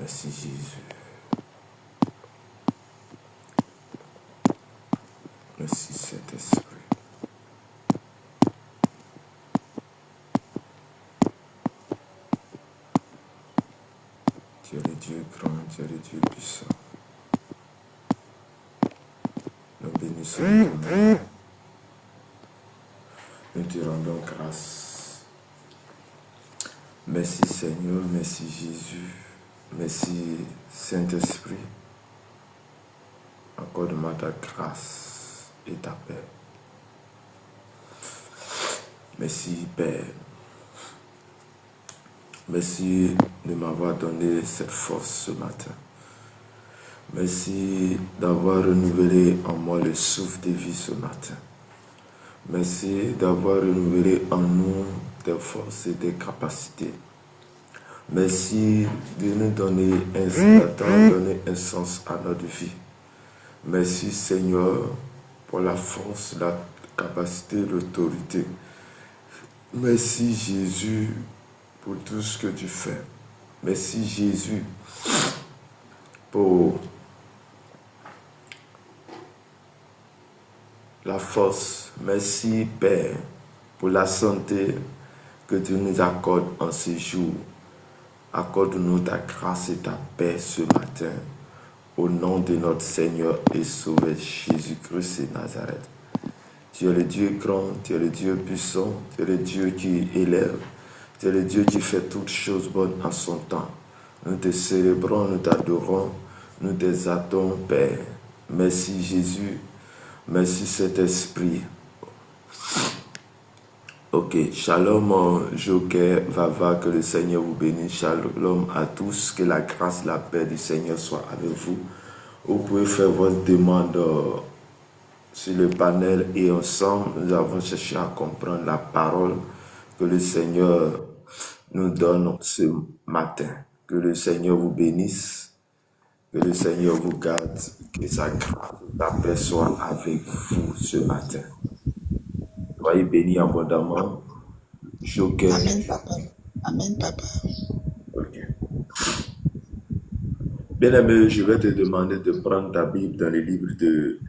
Merci Jésus. Merci Saint-Esprit. Tu es le Dieu grand, tu es le Dieu puissant. Nous bénissons ton nom. Nous te rendons grâce. Merci Seigneur, merci Jésus, merci Saint-Esprit. Accorde-moi ta grâce et ta paix. Merci Père. Merci de m'avoir donné cette force ce matin. Merci d'avoir renouvelé en moi le souffle de vie ce matin. Merci d'avoir renouvelé en nous des forces et des capacités. Merci de nous donner un sens à notre vie. Merci Seigneur pour la force, la capacité, l'autorité. Merci Jésus pour tout ce que tu fais. Merci Jésus pour la force. Merci Père pour la santé que tu nous accordes en ce jour. Accorde-nous ta grâce et ta paix ce matin. Au nom de notre Seigneur et Sauveur Jésus-Christ de Nazareth. Tu es le Dieu grand, tu es le Dieu puissant, tu es le Dieu qui élève, tu es le Dieu qui fait toutes choses bonnes en son temps. Nous te célébrons, nous t'adorons, nous t'exaltons, Père. Merci Jésus, merci Saint-Esprit. Ok, shalom Joker, Vava, que le Seigneur vous bénisse. Shalom à tous, que la grâce, la paix du Seigneur soit avec vous. Vous pouvez faire votre demande sur le panel et ensemble, nous avons cherché à comprendre la parole que le Seigneur nous donne ce matin. Que le Seigneur vous bénisse, que le Seigneur vous garde, que sa grâce, la paix soit avec vous ce matin. Soyez bénis abondamment. Joker. Amen, papa. Amen, papa. Ok. Bien-aimé, je vais te demander de prendre ta Bible dans le livre de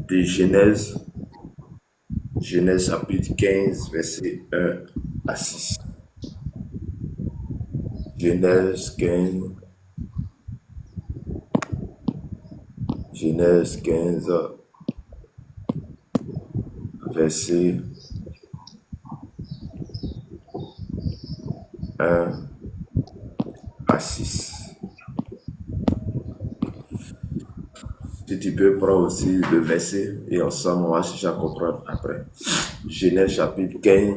Genèse. Genèse chapitre 15, verset 1 à 6. Genèse 15. Genèse 15, verset 1 à 6. Si tu peux prendre aussi le verset et ensemble on va chercher à comprendre après. Genèse chapitre 15,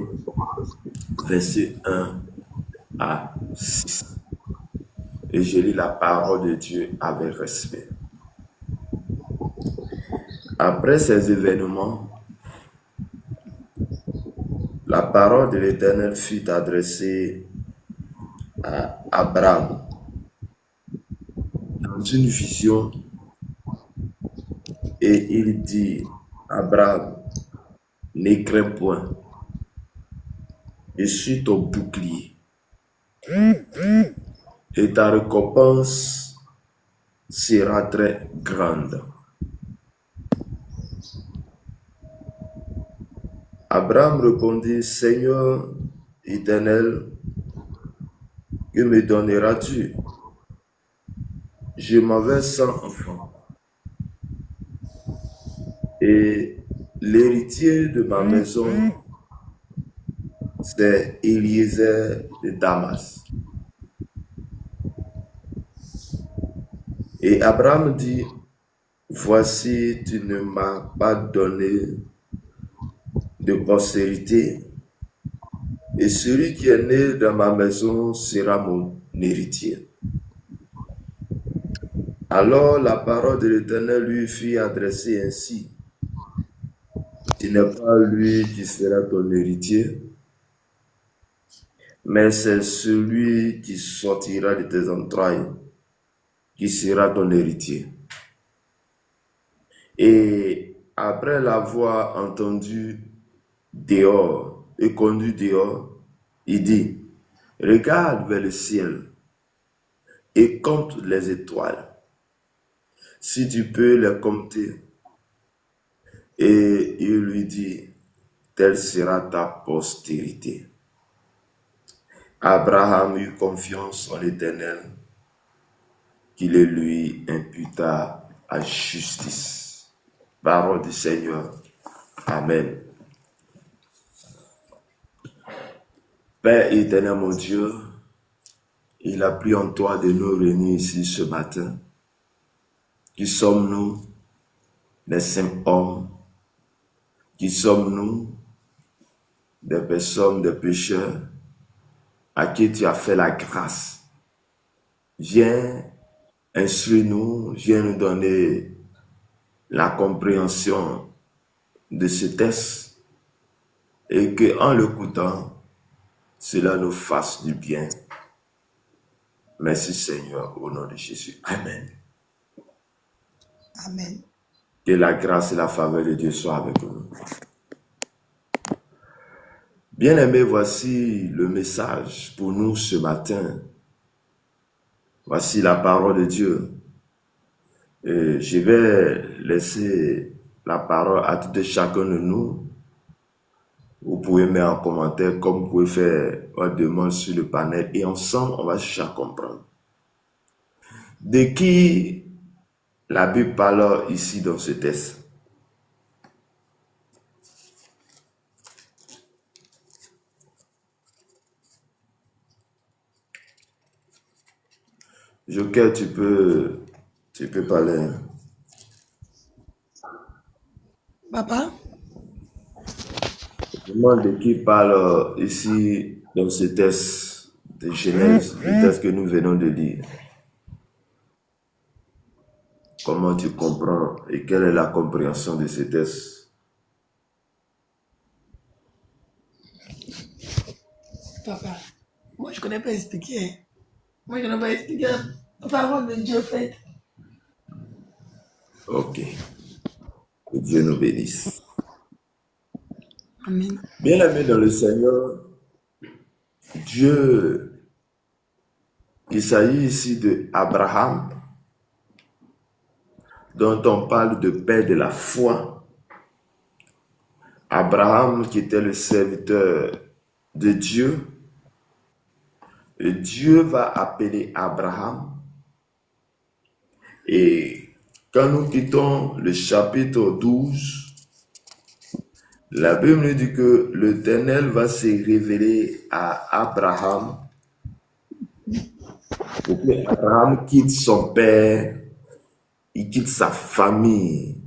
verset 1 à 6. Et je lis la parole de Dieu avec respect. Après ces événements, la parole de l'Éternel fut adressée à Abraham dans une vision et il dit, Abraham, ne crains point, je suis ton bouclier et ta récompense sera très grande. Abraham répondit, Seigneur éternel, que me donneras-tu? Je m'en vais sans enfant. Et l'héritier de ma maison, c'est Eliezer de Damas. Et Abraham dit, voici, tu ne m'as pas donné de postérité, et celui qui est né dans ma maison sera mon héritier. Alors la parole de l'Éternel lui fut adressée ainsi, ce n'est pas lui qui sera ton héritier, mais c'est celui qui sortira de tes entrailles qui sera ton héritier. Et après l'avoir entendu dehors et conduit dehors, il dit, regarde vers le ciel et compte les étoiles, si tu peux les compter. Et il lui dit, telle sera ta postérité. Abraham eut confiance en l'Éternel, qui le lui imputa à justice. Parole du Seigneur. Amen. Père éternel, mon Dieu, il a plu en toi de nous réunir ici ce matin. Qui sommes-nous, les simples hommes? Qui sommes-nous, des personnes, des pécheurs, à qui tu as fait la grâce? Viens, instruis-nous, viens nous donner la compréhension de ce texte et qu'en l'écoutant, cela nous fasse du bien. Merci Seigneur, au nom de Jésus. Amen. Amen. Que la grâce et la faveur de Dieu soient avec nous. Bien-aimés, voici le message pour nous ce matin. Voici la parole de Dieu. Et je vais laisser la parole à tout et chacun de nous. Vous pouvez mettre en commentaire comme vous pouvez faire une demande sur le panel et ensemble, on va chercher à comprendre. De qui la Bible parle ici dans ce texte? Joker, tu peux parler. Papa, Je demande de qui parle ici dans ce texte de Genèse, le texte que nous venons de lire. Comment tu comprends et quelle est la compréhension de ce texte? papa, moi je connais pas expliquer. Moi je connais pas expliquer la parole de Dieu faite. Ok. Que Dieu nous bénisse. Amen. Bien-aimé dans le Seigneur, Dieu, il s'agit ici de Abraham, dont on parle de père de la foi. Abraham qui était le serviteur de Dieu. Et Dieu va appeler Abraham. Et quand nous quittons le chapitre 12, la Bible nous dit que l'Éternel va se révéler à Abraham pour que Abraham quitte son père, il quitte sa famille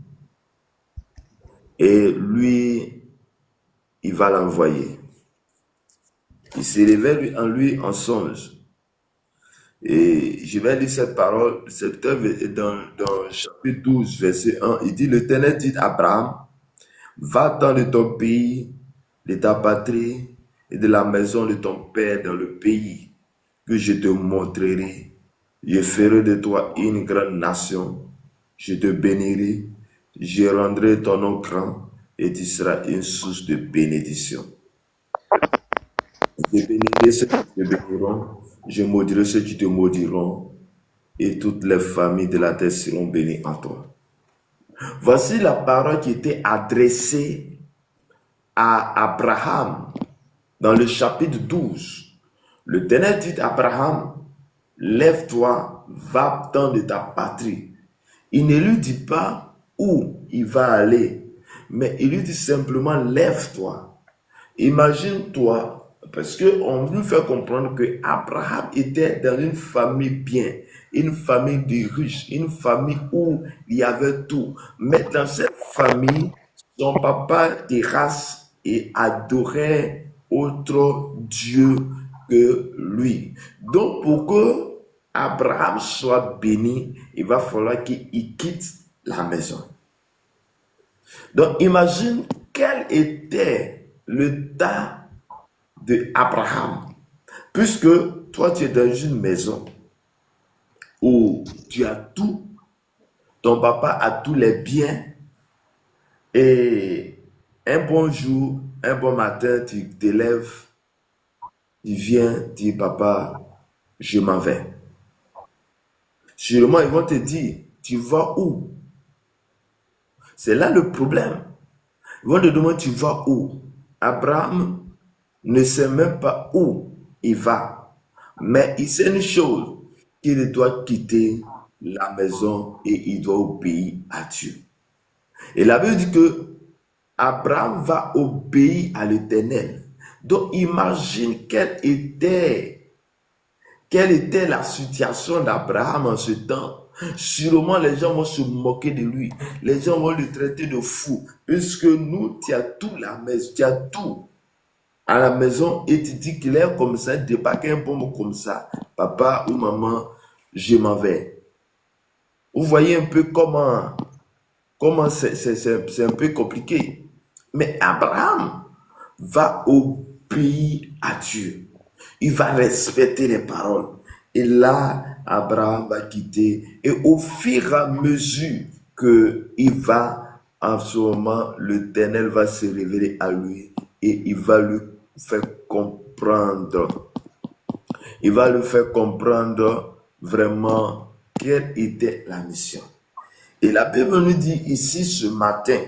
et lui, il va l'envoyer. Il se révèle en lui en songe. Et je vais lire cette parole, cette œuvre dans chapitre 12, verset 1. Il dit, l'Éternel dit à Abraham, va-t'en de ton pays, de ta patrie et de la maison de ton père dans le pays que je te montrerai. Je ferai de toi une grande nation. Je te bénirai. Je rendrai ton nom grand et tu seras une source de bénédiction. Je bénirai ceux qui te béniront. Je maudirai ceux qui te maudiront. Et toutes les familles de la terre seront bénies en toi. Voici la parole qui était adressée à Abraham dans le chapitre 12. L'Éternel dit à Abraham, lève-toi, va-t'en de ta patrie. Il ne lui dit pas où il va aller, mais il lui dit simplement, lève-toi. Imagine-toi, parce qu'on nous fait comprendre que Abraham était dans une famille bien, une famille de riches, une famille où il y avait tout. Mais dans cette famille, son papa terrasse et adorait autre Dieu que lui. Donc, pour que Abraham soit béni, il va falloir qu'il quitte la maison. Donc, imagine quel était le tas de Abraham, puisque toi, tu es dans une maison où tu as tout, ton papa a tous les biens, et un bon jour, un bon matin, tu te lèves, tu viens, tu dis, papa, je m'en vais. Sûrement, ils vont te dire, tu vas où? C'est là le problème. Ils vont te demander, tu vas où? Abraham ne sait même pas où il va. Mais il sait une chose, qu'il doit quitter la maison et il doit obéir à Dieu. Et la Bible dit que Abraham va obéir à l'Éternel. Donc imagine quelle était la situation d'Abraham en ce temps. Sûrement, les gens vont se moquer de lui. Les gens vont le traiter de fou. Puisque nous, tu as tout la maison, tu as tout à la maison et tu dis qu'il est comme ça, débarque un bon mot comme ça. Papa ou maman, je m'en vais. Vous voyez un peu comment c'est un peu compliqué. Mais Abraham va obéir à Dieu. Il va respecter les paroles. Et là, Abraham va quitter. Et au fur et à mesure qu'il va, en ce moment, l'Éternel va se révéler à lui et il va lui faire comprendre. Il va lui faire comprendre vraiment quelle était la mission. Et la Bible nous dit ici ce matin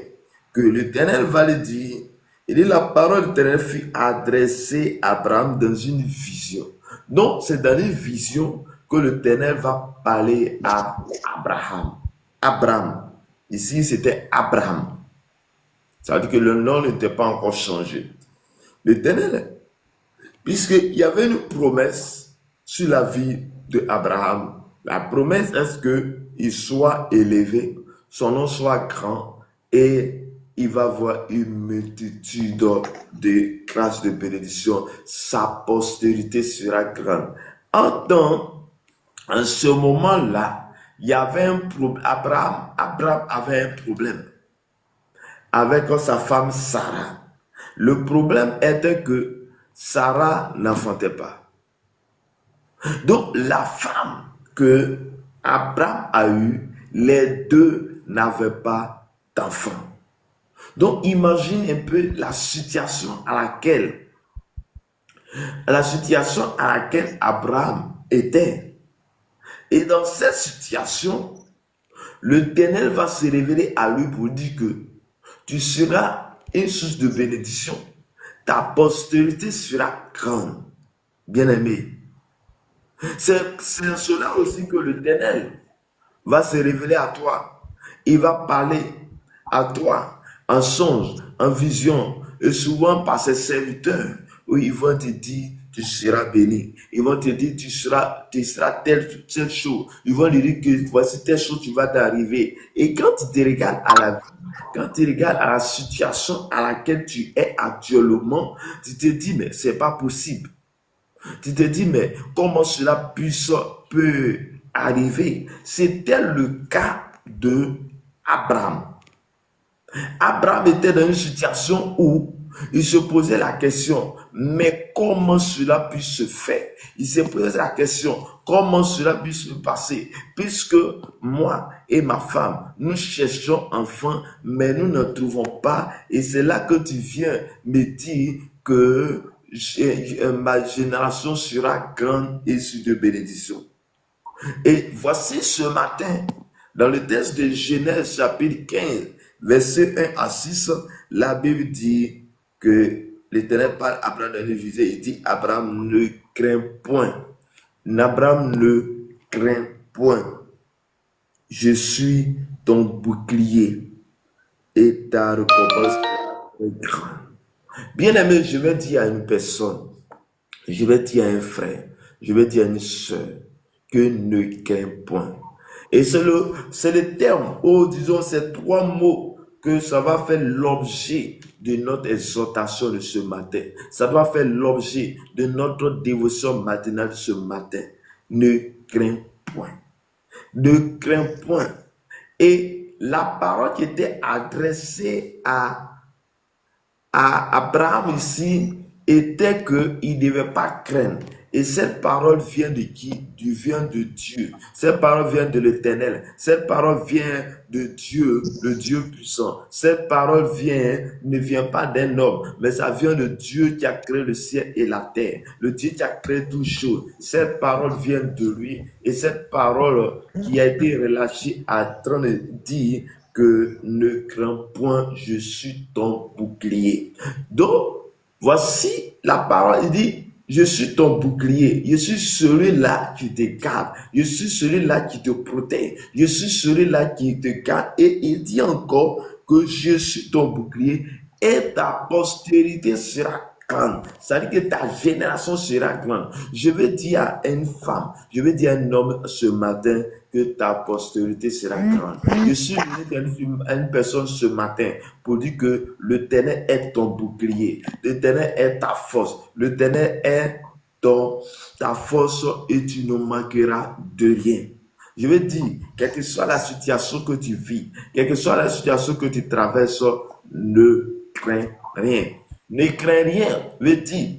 que l'Éternel va le dire. Il dit la parole de l'Éternel fut adressée à Abraham dans une vision. Donc c'est dans une vision que l'Éternel va parler à Abraham. Abraham. Ici c'était Abraham. Ça veut dire que le nom n'était pas encore changé. L'Éternel, puisqu'il y avait une promesse sur la vie d'Abraham. La promesse est qu'il soit élevé, son nom soit grand et il va avoir une multitude de grâces de bénédiction. Sa postérité sera grande. En ce moment-là, il y avait un problème. Abraham avait un problème avec sa femme Sarah. Le problème était que Sarah n'enfantait pas. Donc la femme que Abraham a eue, les deux n'avaient pas d'enfant. Donc imagine un peu la situation à laquelle Abraham était. Et dans cette situation, l'Éternel va se révéler à lui pour dire que tu seras une source de bénédiction. Ta postérité sera grande. Bien-aimé. C'est en cela aussi que l'Éternel va se révéler à toi. Il va parler à toi en songe, en vision, et souvent par ses serviteurs, où ils vont te dire, tu seras béni. Ils vont te dire, tu seras telle chose. Ils vont te dire que voici telle chose qui va t'arriver. Et quand tu te regardes à la vie, quand tu regardes à la situation à laquelle tu es actuellement, tu te dis, mais c'est pas possible. Tu te dis, mais comment cela peut arriver? C'était le cas de Abraham. Abraham était dans une situation où il se posait la question, mais comment cela peut se faire? Il se posait la question, comment cela peut se passer? Puisque moi et ma femme, nous cherchons enfant, mais nous ne trouvons pas. Et c'est là que tu viens me dire que ma génération sera grande et sur de bénédictions. Et voici ce matin, dans le texte de Genèse chapitre 15, verset 1 à 6, la Bible dit que l'Éternel parle à Abraham dans une vision. Il dit, Abraham ne craint point. Abraham ne craint point. Je suis ton bouclier et ta récompense est grande. Bien-aimé, je vais dire à une personne, je vais dire à un frère, je vais dire à une soeur, que ne crains point. Et c'est le terme, ou disons ces trois mots que ça va faire l'objet de notre exhortation de ce matin. Ça doit faire l'objet de notre dévotion matinale de ce matin. Ne crains point. Ne crains point. Et la parole qui était adressée à Abraham ici était qu'il ne devait pas craindre. Et cette parole vient de qui? Vient de Dieu. Cette parole vient de l'Éternel. Cette parole vient de Dieu, le Dieu puissant. Cette parole ne vient pas d'un homme, mais ça vient de Dieu qui a créé le ciel et la terre. Le Dieu qui a créé toutes choses. Cette parole vient de lui. Et cette parole qui a été relâchée en train de dire que ne crains point, je suis ton bouclier. Donc, voici la parole, il dit, je suis ton bouclier, je suis celui-là qui te garde, je suis celui-là qui te protège, je suis celui-là qui te garde. Et il dit encore que je suis ton bouclier et ta postérité sera grande. C'est-à-dire que ta génération sera grande. Je veux dire à une femme, je veux dire à un homme ce matin que ta postérité sera grande. Je suis venu à une personne ce matin pour dire que l'Éternel est ton bouclier, l'Éternel est ta force, l'Éternel est ta force et tu ne manqueras de rien. Je veux dire, quelle que soit la situation que tu vis, quelle que soit la situation que tu traverses, ne crains rien. Ne crains rien veut dire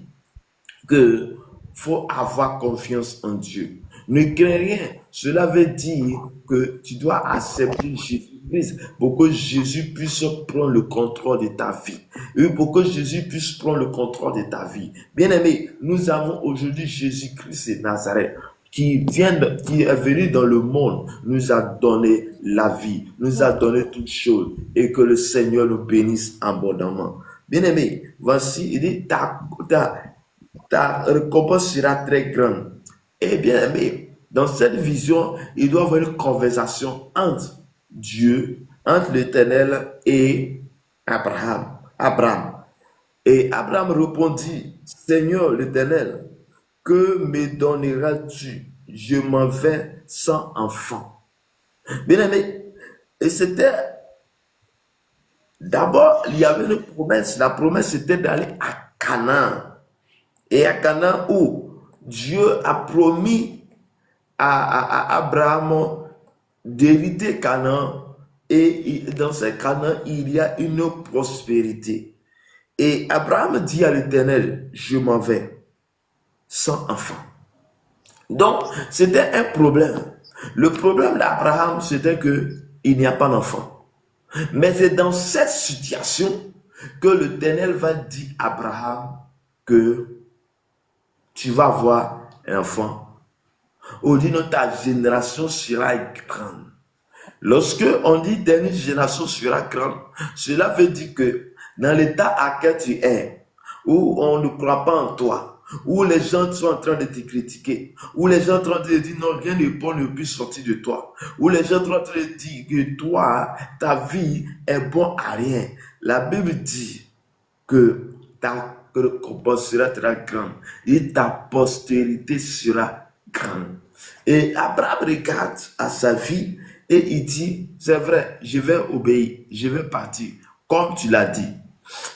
que faut avoir confiance en Dieu. Ne crains rien. Cela veut dire que tu dois accepter Jésus-Christ pour que Jésus puisse prendre le contrôle de ta vie. Et pour que Jésus puisse prendre le contrôle de ta vie. Bien-aimé, nous avons aujourd'hui Jésus-Christ de Nazareth qui est venu dans le monde, nous a donné la vie, nous a donné toutes choses et que le Seigneur nous bénisse abondamment. Bien-aimé, voici, il dit, ta récompense sera très grande. Et bien aimé, dans cette vision, il doit y avoir une conversation entre Dieu, entre l'Éternel et Abraham. Et Abraham répondit, Seigneur l'Éternel, que me donneras-tu? Je m'en vais sans enfant. Bien aimé, et c'était d'abord, il y avait une promesse. La promesse était d'aller à Canaan. Et à Canaan où Dieu a promis à Abraham d'hériter Canaan. Et dans ce Canaan, il y a une prospérité. Et Abraham dit à l'Éternel, je m'en vais sans enfant. Donc, c'était un problème. Le problème d'Abraham, c'était qu'il n'y a pas d'enfant. Mais c'est dans cette situation que l'Éternel va dire à Abraham que tu vas avoir un enfant. On dit que ta génération sera grande. Lorsque on dit dernière génération sera grande, cela veut dire que dans l'état à quel tu es, où on ne croit pas en toi, où les gens sont en train de te critiquer, où les gens sont en train de dire non, rien de bon ne peut sortir de toi, où les gens sont en train de dire que toi, ta vie est bon à rien. La Bible dit que ta récompense sera très grande et ta postérité sera grande. Et Abraham regarde à sa vie et il dit, c'est vrai, je vais obéir, je vais partir, comme tu l'as dit.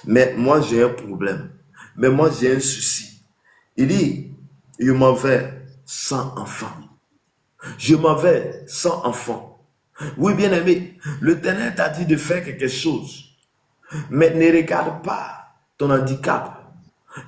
Mais moi, j'ai un problème. Mais moi, j'ai un souci. Il dit, je m'en vais sans enfant. Je m'en vais sans enfant. Oui, bien aimé, l'Éternel t'a dit de faire quelque chose. Mais ne regarde pas ton handicap.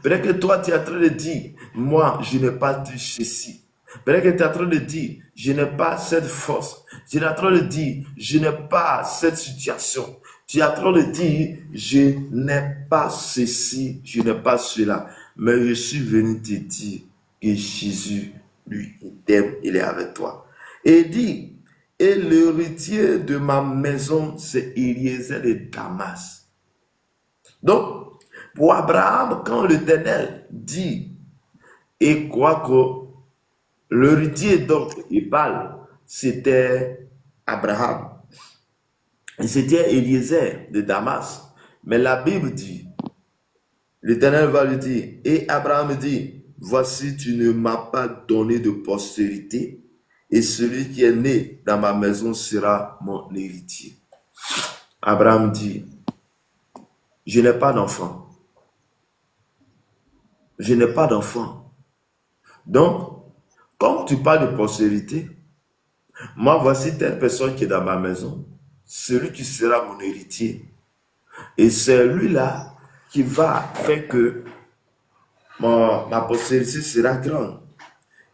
Peut-être que toi, tu es en train de dire, moi, je n'ai pas de ceci. Peut-être que tu es en train de dire, je n'ai pas cette force. Tu es en train de dire, je n'ai pas cette situation. Tu es en train de dire, je n'ai pas ceci, je n'ai pas cela. Mais je suis venu te dire que Jésus, lui, il t'aime, il est avec toi. Et il dit, et l'héritier de ma maison, c'est Eliezer de Damas. Donc, pour Abraham, quand l'Éternel dit, et quoi que l'héritier dont il parle, c'était Abraham. Et c'était Eliezer de Damas. Mais la Bible dit, l'Éternel va lui dire, et Abraham dit, voici, tu ne m'as pas donné de postérité, et celui qui est né dans ma maison sera mon héritier. Abraham dit, je n'ai pas d'enfant. Je n'ai pas d'enfant. Donc, comme tu parles de postérité, moi, voici telle personne qui est dans ma maison, celui qui sera mon héritier. Et c'est lui-là qui va faire que ma postérité sera grande.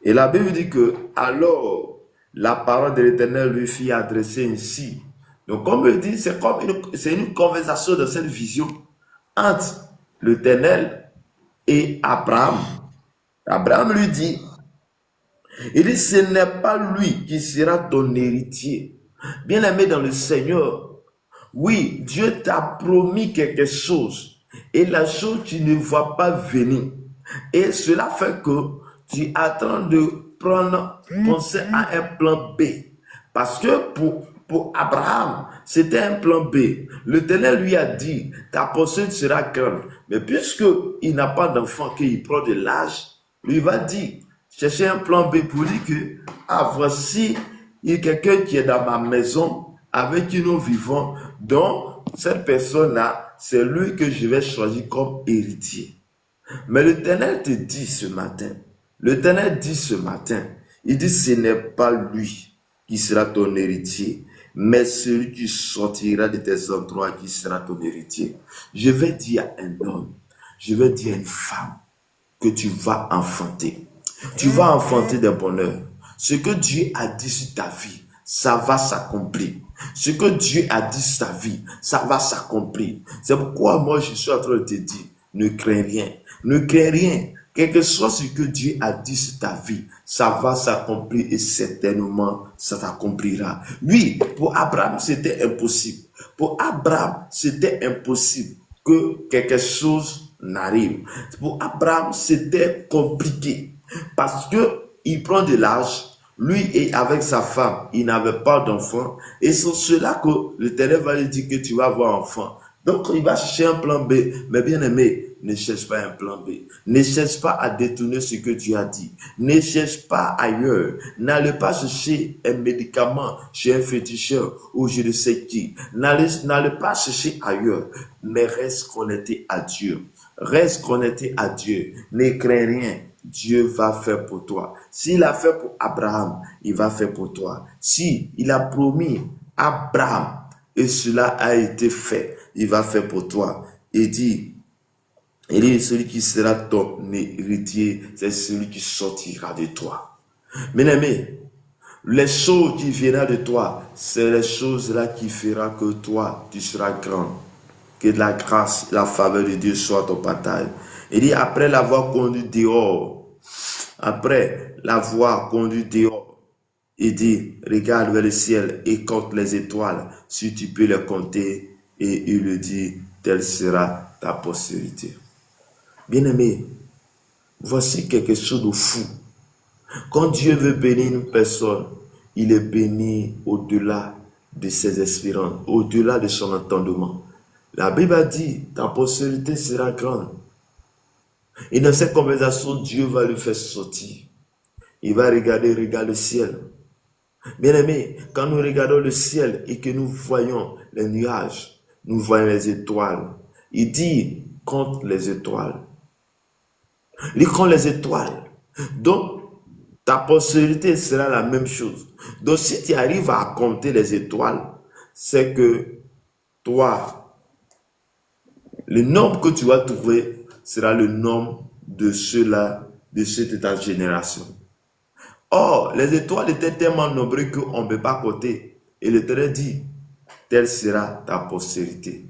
Et la Bible dit que alors la parole de l'Éternel lui fit adresser ainsi. Donc, comme je dis, c'est une conversation dans cette vision entre l'Éternel et Abraham. Abraham lui dit, il dit, ce n'est pas lui qui sera ton héritier. Bien-aimé dans le Seigneur, oui, Dieu t'a promis quelque chose et la chose tu ne vois pas venir. Et cela fait que tu es en train de penser à un plan B. Parce que pour Abraham, c'était un plan B. L'Éternel lui a dit, ta postérité sera grande. Mais puisqu'il n'a pas d'enfant, qu'il prend de l'âge, lui va dire, chercher un plan B pour dire que, ah, voici, il y a quelqu'un qui est dans ma maison avec qui nous vivons, donc cette personne-là, c'est lui que je vais choisir comme héritier. Mais l'Éternel te dit ce matin, l'Éternel dit ce matin, il dit ce n'est pas lui qui sera ton héritier, mais celui qui sortira de tes endroits qui sera ton héritier. Je vais dire à un homme, je vais dire à une femme que tu vas enfanter. Tu vas enfanter des bonheurs. Ce que Dieu a dit sur ta vie, ça va s'accomplir. Ce que Dieu a dit sur ta vie, ça va s'accomplir. C'est pourquoi moi je suis en train de te dire, ne crains rien. Ne crains rien. Quel que soit ce que Dieu a dit sur ta vie, ça va s'accomplir et certainement ça s'accomplira. Oui, pour Abraham, c'était impossible. Pour Abraham, c'était impossible que quelque chose n'arrive. Pour Abraham, c'était compliqué parce que il prend de l'âge. Lui et avec sa femme, il n'avait pas d'enfant. Et c'est cela que l'Éternel va lui dire que tu vas avoir un enfant. Donc, il va chercher un plan B. Mais bien aimé, ne cherche pas un plan B. Ne cherche pas à détourner ce que Dieu a dit. Ne cherche pas ailleurs. N'allez pas chercher un médicament chez un féticheur ou je ne sais qui. N'allez pas chercher ailleurs. Mais reste connecté à Dieu. Reste connecté à Dieu. Ne crains rien. Dieu va faire pour toi. S'il a fait pour Abraham, il va faire pour toi. Si il a promis à Abraham et cela a été fait, il va faire pour toi. Il dit, celui qui sera ton héritier, c'est celui qui sortira de toi. Bien-aimé, les choses qui viendront de toi, c'est les choses-là qui feront que toi, tu seras grand. Que la grâce, la faveur de Dieu soit ton partage. Il dit, après l'avoir conduit dehors, il dit, regarde vers le ciel et compte les étoiles, si tu peux les compter. Et il lui dit, telle sera ta postérité. Bien-aimé, voici quelque chose de fou. Quand Dieu veut bénir une personne, il est béni au-delà de ses espérances, au-delà de son entendement. La Bible a dit, ta postérité sera grande. Et dans cette conversation, Dieu va le faire sortir. Il va regarder le ciel. Bien-aimé, quand nous regardons le ciel et que nous voyons les nuages, nous voyons les étoiles. Il dit, compte les étoiles. Il compte les étoiles. Donc, ta postérité sera la même chose. Donc, si tu arrives à compter les étoiles, c'est que toi, le nombre que tu vas trouver sera le nombre de ceux-là, de ceux de ta génération. Or, les étoiles étaient tellement nombreuses qu'on ne peut pas compter. Et l'Éternel dit, telle sera ta postérité.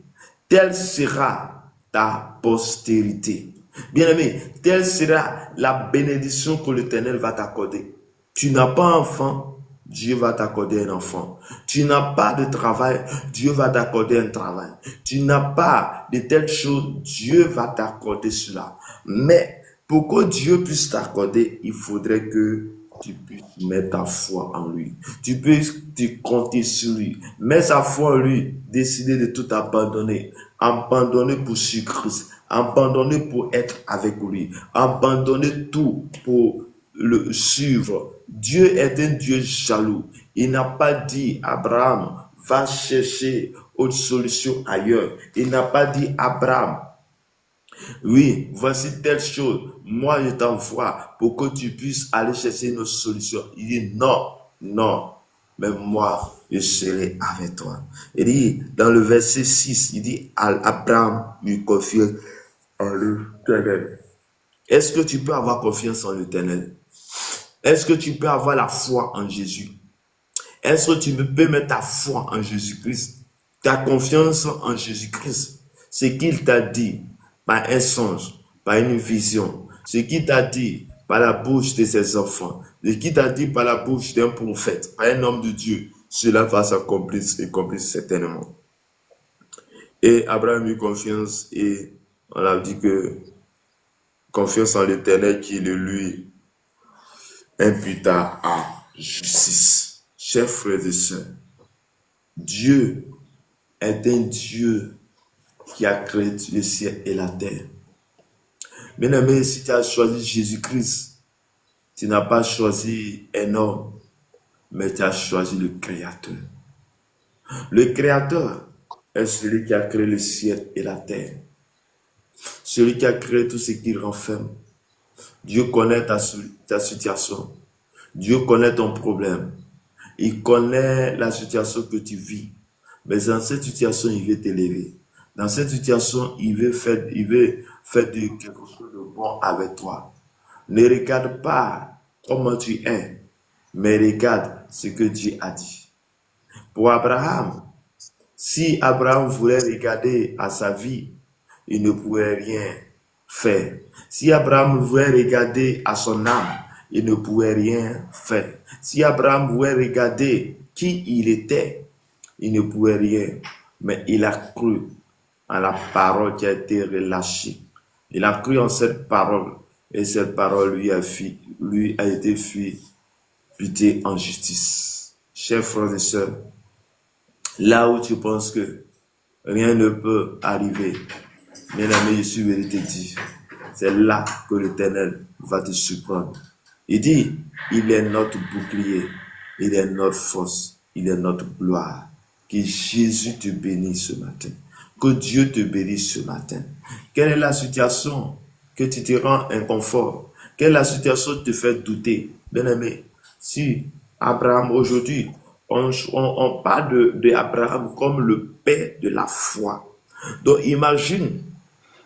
Telle sera ta postérité. Bien-aimé, telle sera la bénédiction que l'Éternel va t'accorder. Tu n'as pas un enfant, Dieu va t'accorder un enfant. Tu n'as pas de travail, Dieu va t'accorder un travail. Tu n'as pas de telles choses, Dieu va t'accorder cela. Mais pour que Dieu puisse t'accorder, il faudrait que tu puisses mettre ta foi en lui. Tu puisses te compter sur lui. Mets ta foi en lui. Décider de tout abandonner. Abandonner pour suivre Christ. Abandonner pour être avec lui. Abandonner tout pour le suivre. Dieu est un Dieu jaloux. Il n'a pas dit Abraham, va chercher autre solution ailleurs. Il n'a pas dit Abraham, oui, voici telle chose. Moi, je t'envoie pour que tu puisses aller chercher une solution. Il dit non, non, mais moi, je serai avec toi. Il dit, dans le verset 6, il dit, Abraham lui confie en l'Éternel. Est-ce que tu peux avoir confiance en l'Éternel? Est-ce que tu peux avoir la foi en Jésus? Est-ce que tu peux mettre ta foi en Jésus-Christ? Ta confiance en Jésus-Christ? Ce qu'il t'a dit par un songe, par une vision, ce qu'il t'a dit par la bouche de ses enfants, ce qu'il t'a dit par la bouche d'un prophète, par un homme de Dieu, cela va s'accomplir certainement. Et Abraham eut confiance et on a dit que confiance en l'Éternel qui le lui imputa à justice. Chers frères et sœurs, Dieu est un Dieu qui a créé le ciel et la terre. Bien-aimé, si tu as choisi Jésus-Christ, tu n'as pas choisi un homme, mais tu as choisi le Créateur. Le Créateur est celui qui a créé le ciel et la terre. Celui qui a créé tout ce qui renferme. Dieu connaît ta situation. Dieu connaît ton problème. Il connaît la situation que tu vis. Mais dans cette situation, il veut t'élever. Dans cette situation, il veut faire de quelque chose de bon avec toi. Ne regarde pas comment tu es, mais regarde ce que Dieu a dit. Pour Abraham, si Abraham voulait regarder à sa vie, il ne pouvait rien faire. Si Abraham voulait regarder à son âme, il ne pouvait rien faire. Si Abraham voulait regarder qui il était, il ne pouvait rien. Mais il a cru en la parole qui a été relâchée. Il a cru en cette parole. Et cette parole lui a été imputée en justice. Chers frères et sœurs, là où tu penses que rien ne peut arriver, bien aimé, je suis vérité dit, c'est là que l'Éternel va te surprendre. Il dit, il est notre bouclier, il est notre force, il est notre gloire. Que Jésus te bénisse ce matin. Que Dieu te bénisse ce matin. Quelle est la situation que tu te rends inconfort? Quelle est la situation qui te fait douter? Bien aimé, si Abraham aujourd'hui, on parle de Abraham comme le père de la foi. Donc imagine,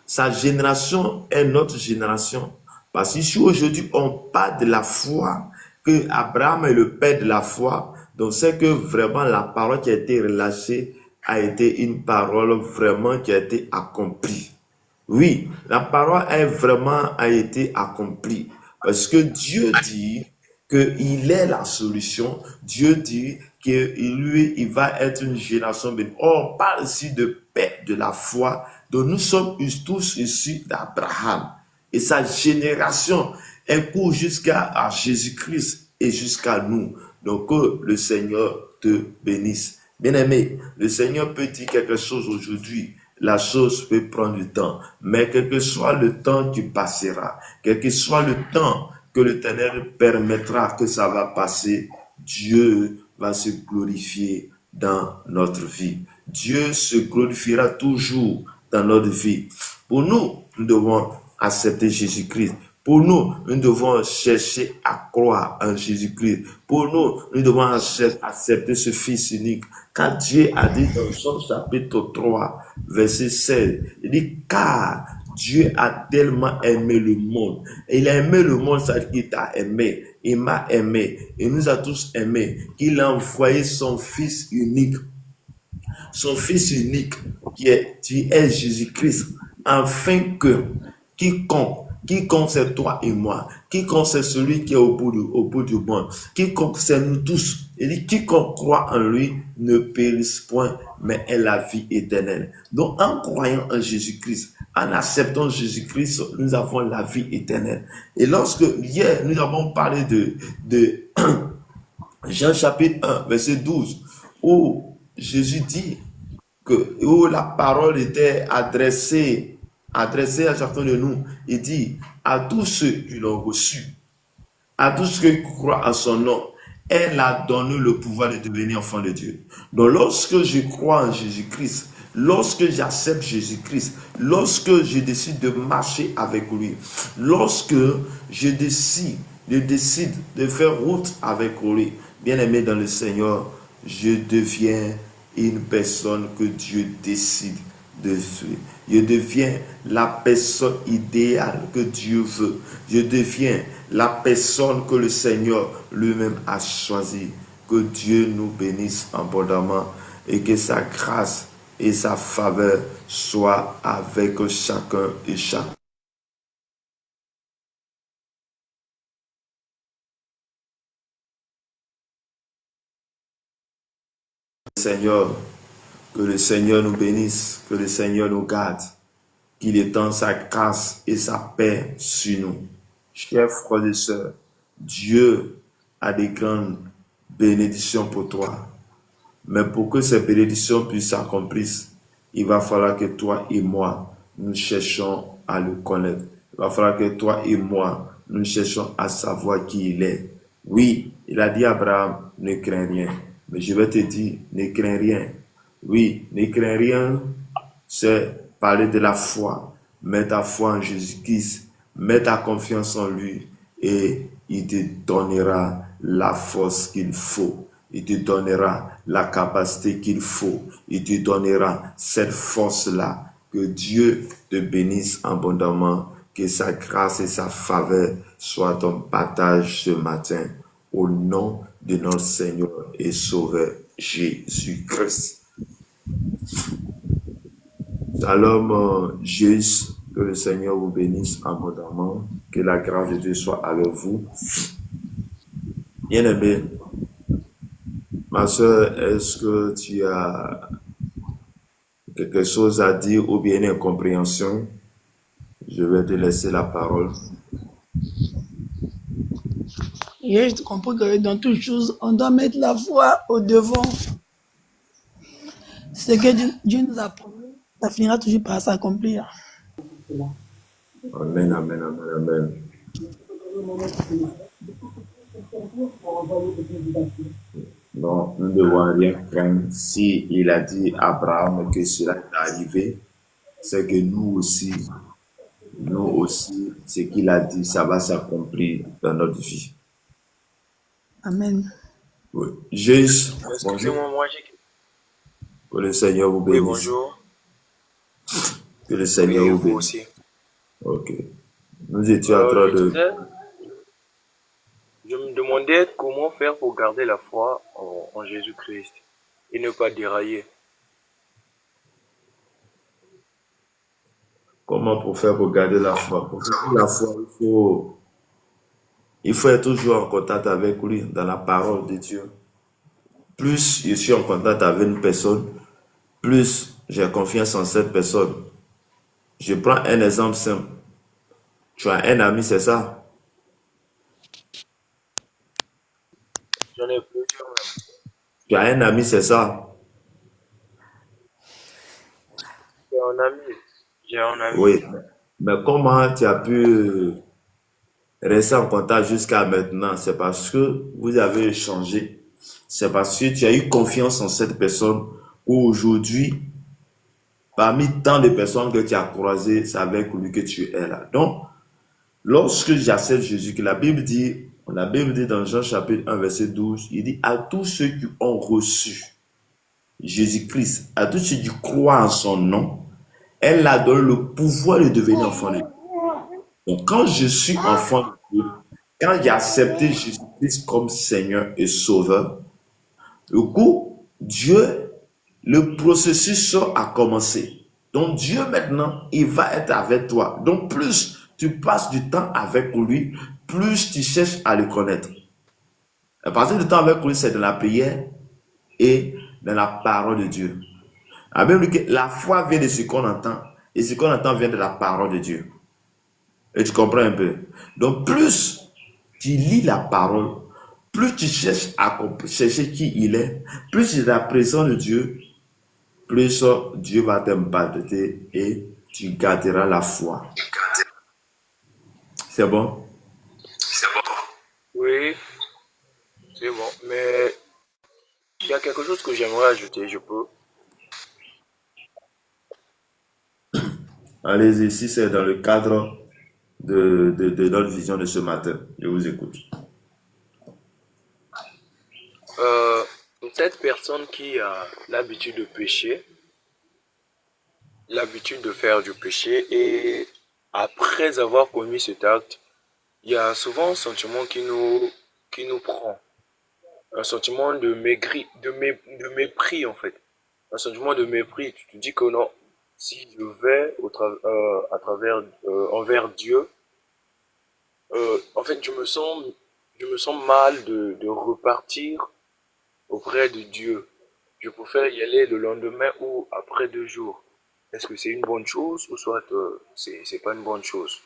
sa génération est notre génération. Parce que si aujourd'hui on parle de la foi, que Abraham est le père de la foi, donc c'est que vraiment la parole qui a été relâchée a été une parole vraiment qui a été accomplie. Oui, la parole a été accomplie. Parce que Dieu dit qu'il est la solution. Dieu dit que lui, il va être une génération bénie. On parle ici de paix de la foi. Donc nous sommes tous issus d'Abraham. Et sa génération, elle court jusqu'à Jésus-Christ et jusqu'à nous. Donc que le Seigneur te bénisse. Bien-aimé, le Seigneur peut dire quelque chose aujourd'hui. La chose peut prendre du temps. Mais quel que soit le temps qui passera, quel que soit le temps que l'Éternel permettra que ça va passer, Dieu va se glorifier dans notre vie. Dieu se glorifiera toujours dans notre vie. Pour nous, nous devons accepter Jésus-Christ. Pour nous, nous devons chercher à croire en Jésus-Christ. Pour nous, nous devons accepter ce Fils unique. Car Dieu a dit dans son chapitre 3, verset 16, il dit, car Dieu a tellement aimé le monde. Et il a aimé le monde, ça veut dire qu'il t'a aimé. Il m'a aimé. Il nous a tous aimés. Qu'il a envoyé son Fils unique. Son Fils unique, qui est Jésus-Christ, afin que quiconque c'est toi et moi, quiconque c'est celui qui est au bout du monde, quiconque c'est nous tous, il dit quiconque croit en lui ne périsse point, mais ait la vie éternelle. Donc en croyant en Jésus-Christ, en acceptant Jésus-Christ, nous avons la vie éternelle. Et lorsque hier nous avons parlé de Jean chapitre 1, verset 12, où Jésus dit où la parole était adressée à chacun de nous. Il dit à tous ceux qui l'ont reçu, à tous ceux qui croient en son nom, elle a donné le pouvoir de devenir enfant de Dieu. Donc lorsque je crois en Jésus-Christ, lorsque j'accepte Jésus-Christ, lorsque je décide de marcher avec lui, lorsque je décide de faire route avec lui, bien aimé dans le Seigneur, je deviens une personne que Dieu décide de suite. Je deviens la personne idéale que Dieu veut. Je deviens la personne que le Seigneur lui-même a choisie. Que Dieu nous bénisse abondamment et que sa grâce et sa faveur soient avec chacun et chacun. Seigneur, que le Seigneur nous bénisse, que le Seigneur nous garde, qu'il étende sa grâce et sa paix sur nous. Chers frères et sœurs, Dieu a des grandes bénédictions pour toi. Mais pour que ces bénédictions puissent s'accomplir, il va falloir que toi et moi, nous cherchions à le connaître. Il va falloir que toi et moi, nous cherchions à savoir qui il est. Oui, il a dit à Abraham, ne crains rien. Mais je vais te dire, ne crains rien. Oui, ne crains rien, c'est parler de la foi. Mets ta foi en Jésus-Christ. Mets ta confiance en lui et il te donnera la force qu'il faut. Il te donnera la capacité qu'il faut. Il te donnera cette force-là. Que Dieu te bénisse abondamment. Que sa grâce et sa faveur soient ton partage ce matin. Au nom de notre Seigneur et Sauveur Jésus-Christ. Shalom, Jésus, que le Seigneur vous bénisse abondamment, que la grâce de Dieu soit avec vous. Bien-aimé, ma soeur, est-ce que tu as quelque chose à dire ou bien une incompréhension? Je vais te laisser la parole. Et je comprends que dans toutes choses, on doit mettre la foi au devant. Ce que Dieu nous a promis, ça finira toujours par s'accomplir. Amen, amen, amen, amen. Non, nous ne devons rien craindre. Si il a dit à Abraham que cela est arrivé, c'est que nous aussi, ce qu'il a dit, ça va s'accomplir dans notre vie. Amen. Oui. Jésus, Excusez-moi, bonjour. Que le Seigneur vous Oui, bénisse. bonjour. Que le Seigneur Oui, vous vous bénisse. aussi. Ok. Nous étions en train de... Je me demandais comment faire pour garder la foi en Jésus-Christ et ne pas dérailler. Comment pour faire pour garder la foi? Pour garder la foi, il faut être toujours en contact avec lui, dans la parole de Dieu. Plus je suis en contact avec une personne, plus j'ai confiance en cette personne. Je prends un exemple simple. Tu as un ami, c'est ça? J'en ai plusieurs même. Tu as un ami, c'est ça? J'ai un ami. Oui. Mais comment tu as pu rester en contact jusqu'à maintenant? C'est parce que vous avez échangé. C'est parce que tu as eu confiance en cette personne où aujourd'hui, parmi tant de personnes que tu as croisées, c'est avec lui que tu es là. Donc, lorsque j'accepte Jésus, que la Bible dit dans Jean chapitre 1, verset 12, il dit à tous ceux qui ont reçu Jésus-Christ, à tous ceux qui croient en son nom, elle a donné le pouvoir de devenir enfant de Dieu. Donc, quand je suis enfant de Dieu, quand j'ai accepté Jésus-Christ comme Seigneur et Sauveur, le coup, le processus a commencé. Donc, Dieu maintenant, il va être avec toi. Donc, plus tu passes du temps avec lui, plus tu cherches à le connaître. À partir du temps avec lui, c'est de la prière et de la parole de Dieu. La Bible dit que la foi vient de ce qu'on entend, et ce qu'on entend vient de la parole de Dieu. Et tu comprends un peu. Donc, plus tu lis la parole, plus tu cherches à chercher qui il est, plus tu es la présence de Dieu, plus Dieu va t'imparter et tu garderas la foi. C'est bon? Oui, c'est bon. Mais il y a quelque chose que j'aimerais ajouter, je peux. Allez-y, si c'est dans le cadre de notre vision de ce matin, je vous écoute. Cette personne qui a l'habitude de pécher, l'habitude de faire du péché et après avoir commis cet acte, il y a souvent un sentiment qui nous prend. Un sentiment de de mépris en fait. Un sentiment de mépris. Tu te dis que non, si je vais à travers, envers Dieu, en fait, je me sens mal de repartir auprès de Dieu. Je préfère y aller le lendemain ou après 2 jours. Est-ce que c'est une bonne chose ou soit c'est pas une bonne chose?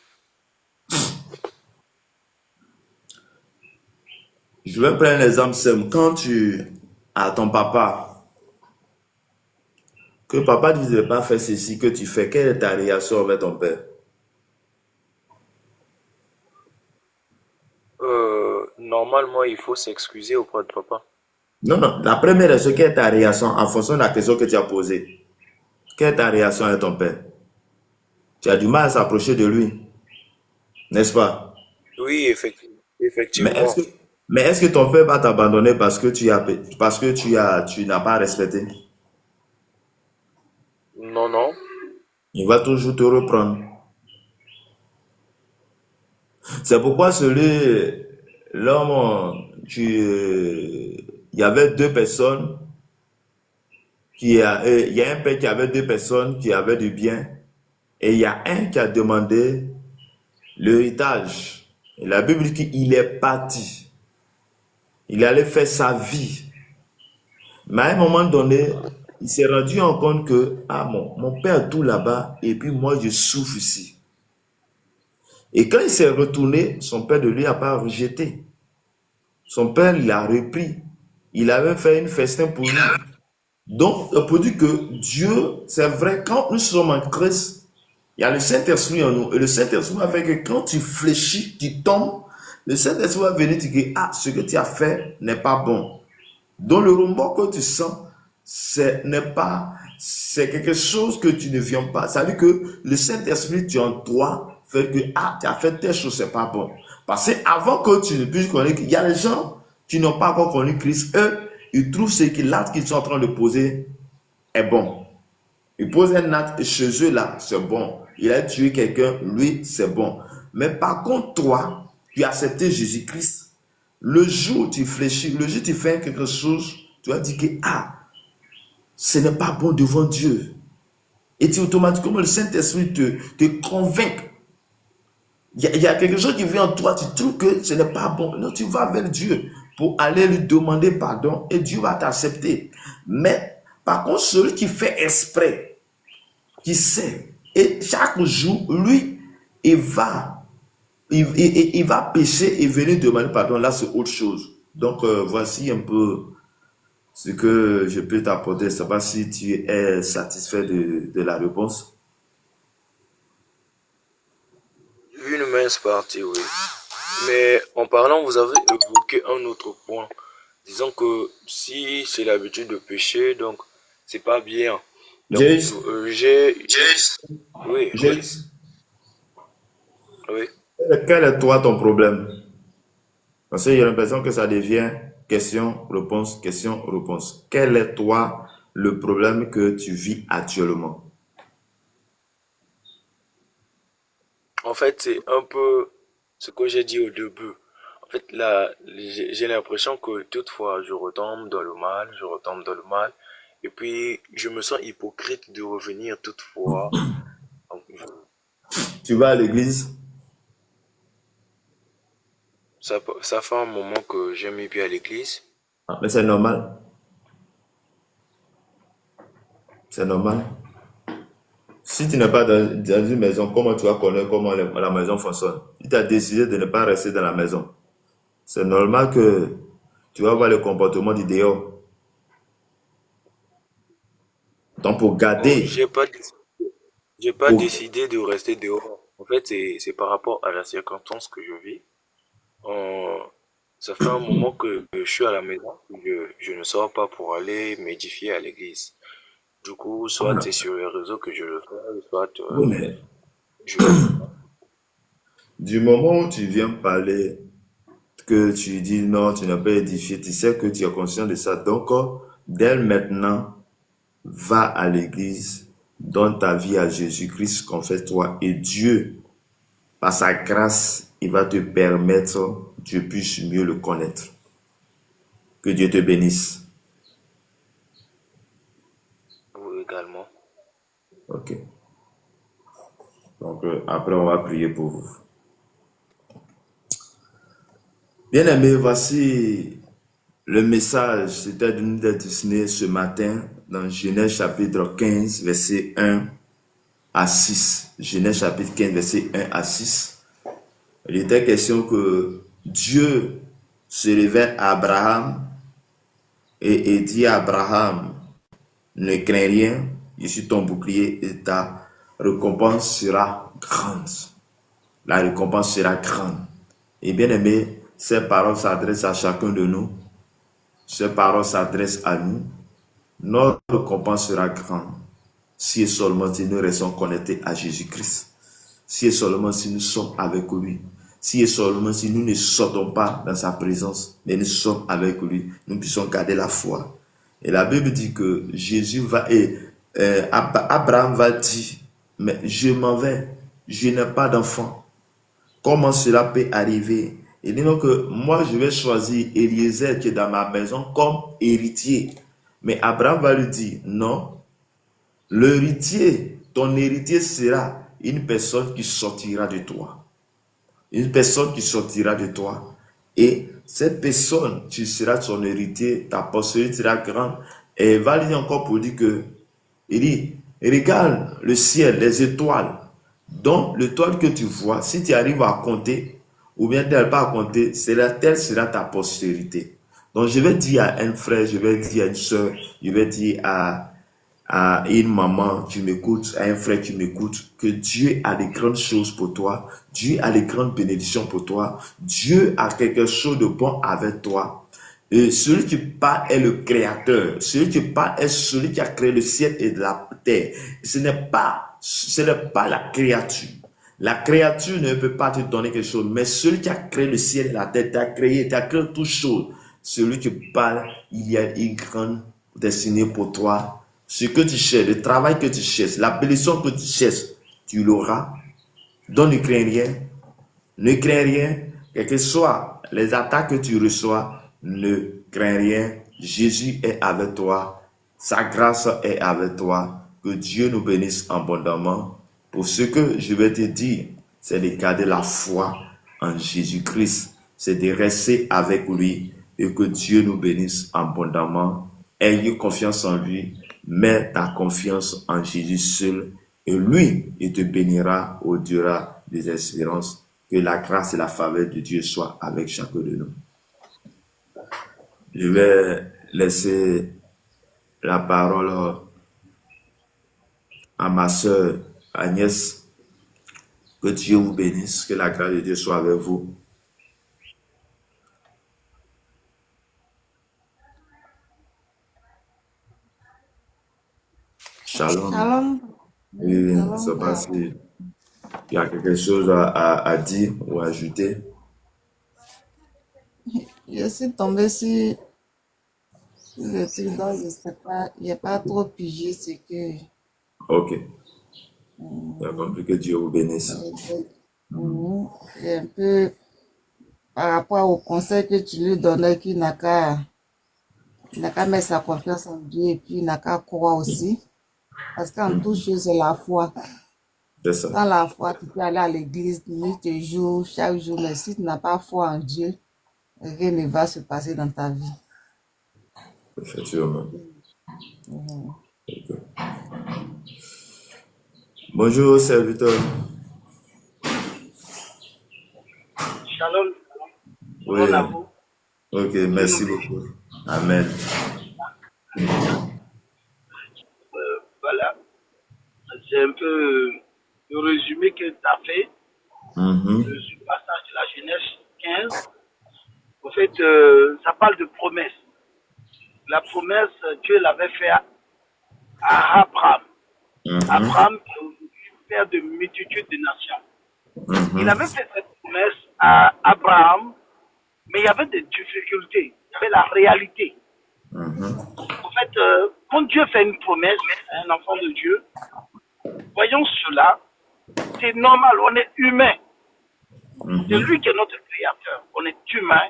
Je vais prendre un exemple simple. Quand tu as ton papa, que papa ne disait pas faire ceci, que tu fais, quelle est ta réaction avec ton père? Normalement, il faut s'excuser auprès de papa. Non, non. La première réaction, quelle est ta réaction en fonction de la question que tu as posée? Quelle est ta réaction avec ton père? Tu as du mal à s'approcher de lui, n'est-ce pas? Oui, Mais est-ce effectivement. que, mais est-ce que ton père va t'abandonner parce que tu n'as pas respecté? Non, non. Il va toujours te reprendre. C'est pourquoi l'homme, il y avait deux personnes il y a un père qui avait deux personnes qui avaient du bien et il y a un qui a demandé l'héritage. Et la Bible dit qu'il est parti. Il allait faire sa vie. Mais à un moment donné, il s'est rendu en compte que, ah mon père est tout là-bas et puis moi je souffre ici. Et quand il s'est retourné, son père ne lui a pas rejeté. Son père l'a repris. Il avait fait une festin pour lui. Donc, pour dire que Dieu, c'est vrai, quand nous sommes en Christ, il y a le Saint-Esprit en nous. Et le Saint-Esprit va faire que quand tu fléchis, tu tombes, le Saint-Esprit va venir te dire, ah, ce que tu as fait n'est pas bon. Donc, le remords que tu sens, c'est quelque chose que tu ne viens pas. Ça veut dire que le Saint-Esprit, tu es en toi, fait que, ah, tu as fait telle chose, c'est pas bon. Parce que avant que tu ne puisses connaître, il y a des gens qui n'ont pas encore connu Christ, eux, ils trouvent que l'acte qu'ils sont en train de poser est bon. Ils posent un acte et chez eux là, c'est bon. Il a tué quelqu'un, lui, c'est bon. Mais par contre, toi, tu as accepté Jésus-Christ. Le jour où tu fléchis, le jour où tu fais quelque chose, tu vas dire que, ah, ce n'est pas bon devant Dieu. Et tu automatiquement, le Saint-Esprit te convainc. Il y a quelque chose qui vient en toi, tu trouves que ce n'est pas bon. Non, tu vas vers Dieu pour aller lui demander pardon et Dieu va t'accepter. Mais par contre, celui qui fait exprès, qui sait, et chaque jour, lui, il va pécher et venir demander pardon. Là, c'est autre chose. Donc, voici un peu ce que je peux t'apporter. Je ne sais pas si tu es satisfait de la réponse. Une mince partie, oui. Mais en parlant, vous avez évoqué un autre point. Disons que si c'est l'habitude de pécher, donc c'est pas bien. Donc, Jace, oui, oui, Jace, oui. quel est toi ton problème? Parce que j'ai l'impression que ça devient question-réponse, question-réponse. Quel est toi le problème que tu vis actuellement? En fait, c'est un peu ce que j'ai dit au début. En fait, là, j'ai l'impression que toutefois, je retombe dans le mal, je retombe dans le mal. Et puis, je me sens hypocrite de revenir toutefois. Donc, Tu vas à l'église? ça fait un moment que j'ai mis pied à l'église. Ah, mais c'est normal. C'est normal. Si tu n'es pas dans une maison, comment tu vas connaître comment la maison fonctionne? Si tu as décidé de ne pas rester dans la maison, c'est normal que tu vas voir le comportement du dehors. Donc, Bon, j'ai pas pour, décidé de rester dehors. En fait, c'est par rapport à la circonstance que je vis. Euh, Ça fait un moment que je suis à la maison. Je ne sors pas pour aller m'édifier à l'église. Du coup, soit c'est sur les réseaux que je le fais, soit oui, mais je le fais. du moment où tu viens parler, que tu dis non, tu n'as pas édifié, tu sais que tu es conscient de ça. Donc, dès maintenant, va à l'église, donne ta vie à Jésus-Christ, confesse-toi, et Dieu, par sa grâce, il va te permettre que tu puisses mieux le connaître. Que Dieu te bénisse. Vous également. Ok. Donc, après, on va prier pour vous. Bien-aimés, voici le message, c'était de nous destiné ce matin dans Genèse chapitre 15, verset 1 à 6. Genèse chapitre 15, verset 1 à 6. Il était question que Dieu se révèle à Abraham et dit à Abraham, ne crains rien, je suis ton bouclier et ta récompense sera grande. La récompense sera grande. Et bien aimé, ces paroles s'adressent à chacun de nous. Ces paroles s'adressent à nous. Notre récompense sera grande si et seulement si nous restons connectés à Jésus-Christ. Si et seulement si nous sommes avec lui. Si et seulement si nous ne sortons pas dans sa présence, mais nous sommes avec lui, nous puissions garder la foi. Et la Bible dit que Jésus va et Abraham va dire, mais je m'en vais, je n'ai pas d'enfant. Comment cela peut arriver? Il dit donc que moi je vais choisir Eliezer qui est dans ma maison comme héritier. Mais Abraham va lui dire, non, l'héritier, ton héritier sera une personne qui sortira de toi. Une personne qui sortira de toi. Et cette personne, tu seras son héritier, ta postérité sera grande. Et il va lui dire encore pour dire que, il dit, regarde le ciel, les étoiles. Donc, l'étoile que tu vois, si tu arrives à compter, ou bien tu n'arrives pas à compter, telle sera ta postérité. Donc, je vais dire à un frère, je vais dire à une soeur, je vais dire à une maman qui m'écoute, à un frère qui m'écoute, que Dieu a des grandes choses pour toi, Dieu a des grandes bénédictions pour toi, Dieu a quelque chose de bon avec toi. Et celui qui parle est le créateur, celui qui parle est celui qui a créé le ciel et la terre. Ce n'est pas la créature. La créature ne peut pas te donner quelque chose, mais celui qui a créé le ciel et la terre, t'a créé toutes choses. Celui qui parle, il y a une grande destinée pour toi. Ce que tu cherches, le travail que tu cherches, la bénédiction que tu cherches, tu l'auras. Donc ne crains rien. Ne crains rien. Quelles que soient les attaques que tu reçois, ne crains rien. Jésus est avec toi. Sa grâce est avec toi. Que Dieu nous bénisse abondamment. Pour ce que je vais te dire, c'est de garder la foi en Jésus-Christ. C'est de rester avec lui et que Dieu nous bénisse abondamment. Ayez confiance en lui. Mets ta confiance en Jésus seul et lui, il te bénira au-delà des espérances. Que la grâce et la faveur de Dieu soient avec chacun de nous. Je vais laisser la parole à ma soeur Agnès. Que Dieu vous bénisse, que la grâce de Dieu soit avec vous. Shalom. Shalom. Oui, je ne Shalom. sais pas s'il y a quelque chose à dire ou à ajouter. Je suis tombée sur le truc dont je ne sais pas, il n'y a pas trop pigé ce que Ok. J'ai compris, que Dieu vous bénisse. et un peu par rapport au conseil que tu lui donnais qu'il n'a qu'à mettre sa confiance en Dieu et puis il n'a qu'à croire aussi. Parce qu'en toute chose, c'est la foi. C'est ça. Sans la foi, tu peux aller à l'église nuit et jour, chaque jour, mais si tu n'as pas foi en Dieu, rien ne va se passer dans ta vie. Effectivement. Okay. Bonjour, serviteur. Shalom. Oui. Shalom à vous. Ok, merci beaucoup. Amen. Voilà. C'est un peu le résumé que tu as fait. Le passage de la Genèse 15. En fait, ça parle de promesse. La promesse, Dieu l'avait fait à Abraham. Abraham est aujourd'hui père de multitudes de nations. Il avait fait cette promesse à Abraham, mais il y avait des difficultés. Il y avait la réalité. En fait, quand Dieu fait une promesse à un enfant de Dieu, Voyons cela, c'est normal, on est humain. C'est lui qui est notre créateur. On est humain.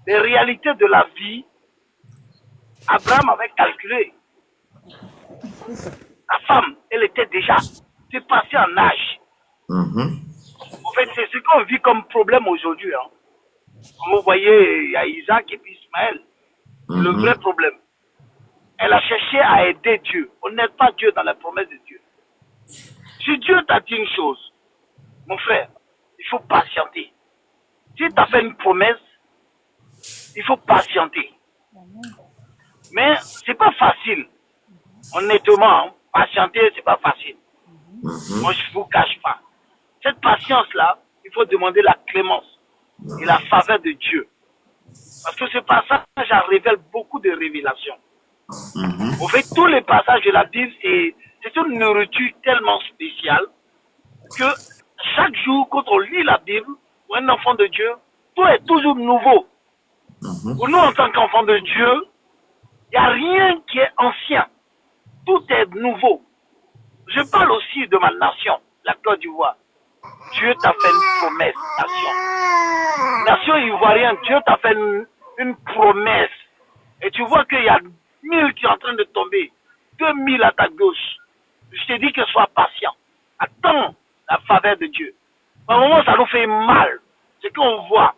Les réalités de la vie, Abraham avait calculé. La femme, elle était déjà dépassée en âge. En fait, c'est ce qu'on vit comme problème aujourd'hui. Hein. Comme vous voyez, il y a Isaac et puis Ismaël. Le vrai problème. Elle a cherché à aider Dieu. On n'aide pas Dieu dans la promesse de Dieu. Si Dieu t'a dit une chose, mon frère, il faut patienter. Si tu as fait une promesse, il faut patienter. Mais c'est pas facile. Honnêtement, hein, patienter, c'est pas facile. Moi, je vous cache pas. Cette patience-là, il faut demander la clémence et la faveur de Dieu. Parce que ce passage révèle beaucoup de révélations. En fait, tous les passages de la Bible, c'est une nourriture tellement spéciale que chaque jour, quand on lit la Bible, pour un enfant de Dieu, tout est toujours nouveau. Pour nous, en tant qu'enfants de Dieu, il n'y a rien qui est ancien. Tout est nouveau. Je parle aussi de ma nation, la Côte d'Ivoire. Dieu t'a fait une promesse, nation. Nation ivoirienne, Dieu t'a fait une promesse. Et tu vois qu'il y a 1000 qui sont en train de tomber, 2000 à ta gauche. Je te dis que sois patient. Attends la faveur de Dieu. À un moment, ça nous fait mal. Ce qu'on voit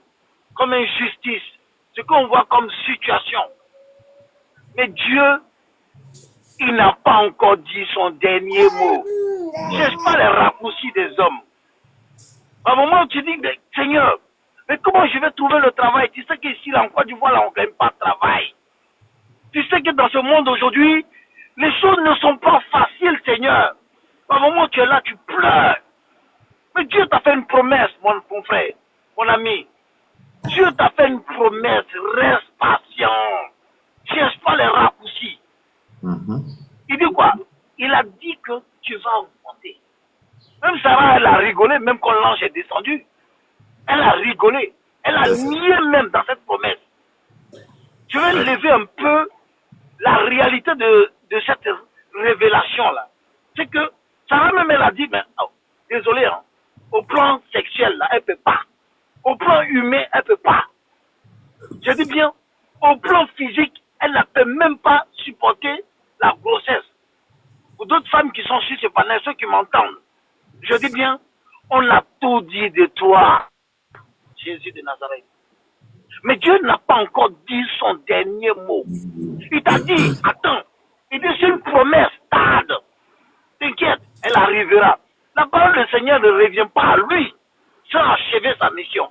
comme injustice, ce qu'on voit comme situation. Mais Dieu, il n'a pas encore dit son dernier mot. Ne cherche pas les raccourcis des hommes. À un moment, tu dis, mais, Seigneur, mais comment je vais trouver le travail? Tu sais qu'ici, en Côte d'Ivoire, on ne gagne pas de travail. Tu sais que dans ce monde aujourd'hui, les choses ne sont pas faciles, Seigneur. À un moment, tu es là, tu pleures. Mais Dieu t'a fait une promesse, mon frère, mon ami. Dieu t'a fait une promesse, reste patient. Ne cherche pas les raccourcis. Il dit quoi? Il a dit que tu vas augmenter. Même Sarah, elle a rigolé, même quand l'ange est descendu. Elle a rigolé. Elle a nié même dans cette promesse. Je vais lever un peu la réalité de cette révélation-là. C'est que Sarah même, elle a dit, mais, oh, désolé, hein, au plan sexuel, là, elle ne peut pas. Au plan humain, elle ne peut pas. Je dis bien, au plan physique, elle ne peut même pas supporter la grossesse. Pour d'autres femmes qui sont sur ce panel, ceux qui m'entendent, je dis bien, on a tout dit de toi, Jésus de Nazareth. Mais Dieu n'a pas encore dit son dernier mot. Il t'a dit, attends, il dit c'est une promesse, tarde. T'inquiète, elle arrivera. La parole du Seigneur ne revient pas à lui sans achever sa mission.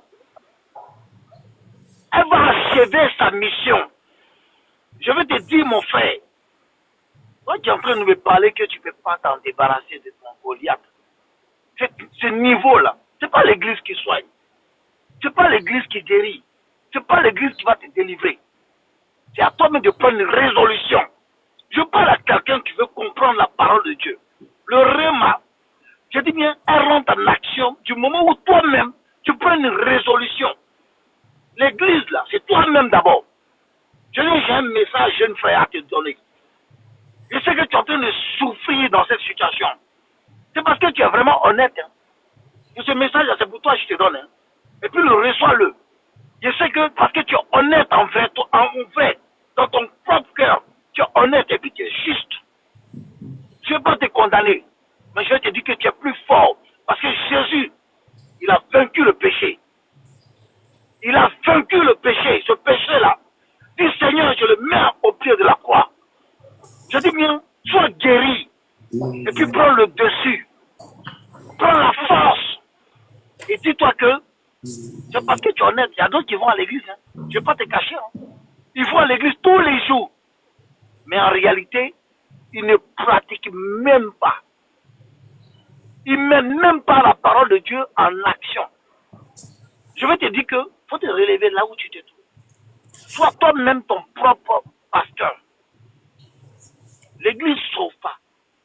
Elle va achever sa mission. Je vais te dire, mon frère, toi tu es en train de me parler que tu ne peux pas t'en débarrasser de ton Goliath. Ce niveau-là, ce n'est pas l'église qui soigne. Ce n'est pas l'église qui guérit. Ce n'est pas l'église qui va te délivrer. C'est à toi-même de prendre une résolution. Je parle à quelqu'un qui veut comprendre la parole de Dieu. Le réma, je dis bien, elle rentre en action du moment où toi-même, tu prends une résolution. L'église, là, c'est toi-même d'abord. Je dis, j'ai un message, jeune frère, à te donner. Je sais que tu es en train de souffrir dans cette situation. C'est parce que tu es vraiment honnête. Hein. Et ce message-là, c'est pour toi que je te donne. Hein. Et puis, reçois-le. Je sais que parce que tu es honnête envers toi, en vrai, dans ton propre cœur, tu es honnête et puis tu es juste. Je ne vais pas te condamner, mais je vais te dire que tu es plus fort. Parce que Jésus, il a vaincu le péché. Il a vaincu le péché. Ce péché-là, dis Seigneur, je le mets au pied de la croix. Je dis bien, sois guéri. Et puis prends le dessus. Prends la force. Et dis-toi que c'est parce que tu es honnête. Il y a d'autres qui vont à l'église. Hein. Je ne vais pas te cacher. Hein. Ils vont à l'église tous les jours. Mais en réalité, ils ne pratiquent même pas. Ils ne mettent même pas la parole de Dieu en action. Je vais te dire que faut te relever là où tu te trouves. Sois toi-même ton propre pasteur. L'église ne sauve pas.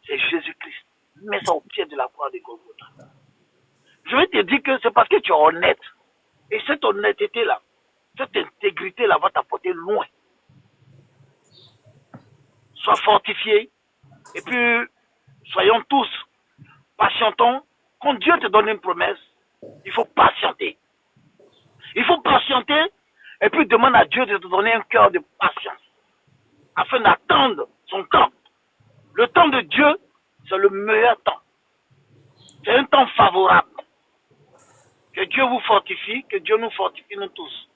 C'est Jésus-Christ. Mets ça au pied de la croix de Golgotha. Je vais te dire que c'est parce que tu es honnête. Et cette honnêteté-là, cette intégrité-là va t'apporter loin. Sois fortifié. Et puis, soyons tous donne une promesse, il faut patienter. Il faut patienter et puis demander à Dieu de te donner un cœur de patience afin d'attendre son temps. Le temps de Dieu, c'est le meilleur temps. C'est un temps favorable. Que Dieu vous fortifie, que Dieu nous fortifie nous tous.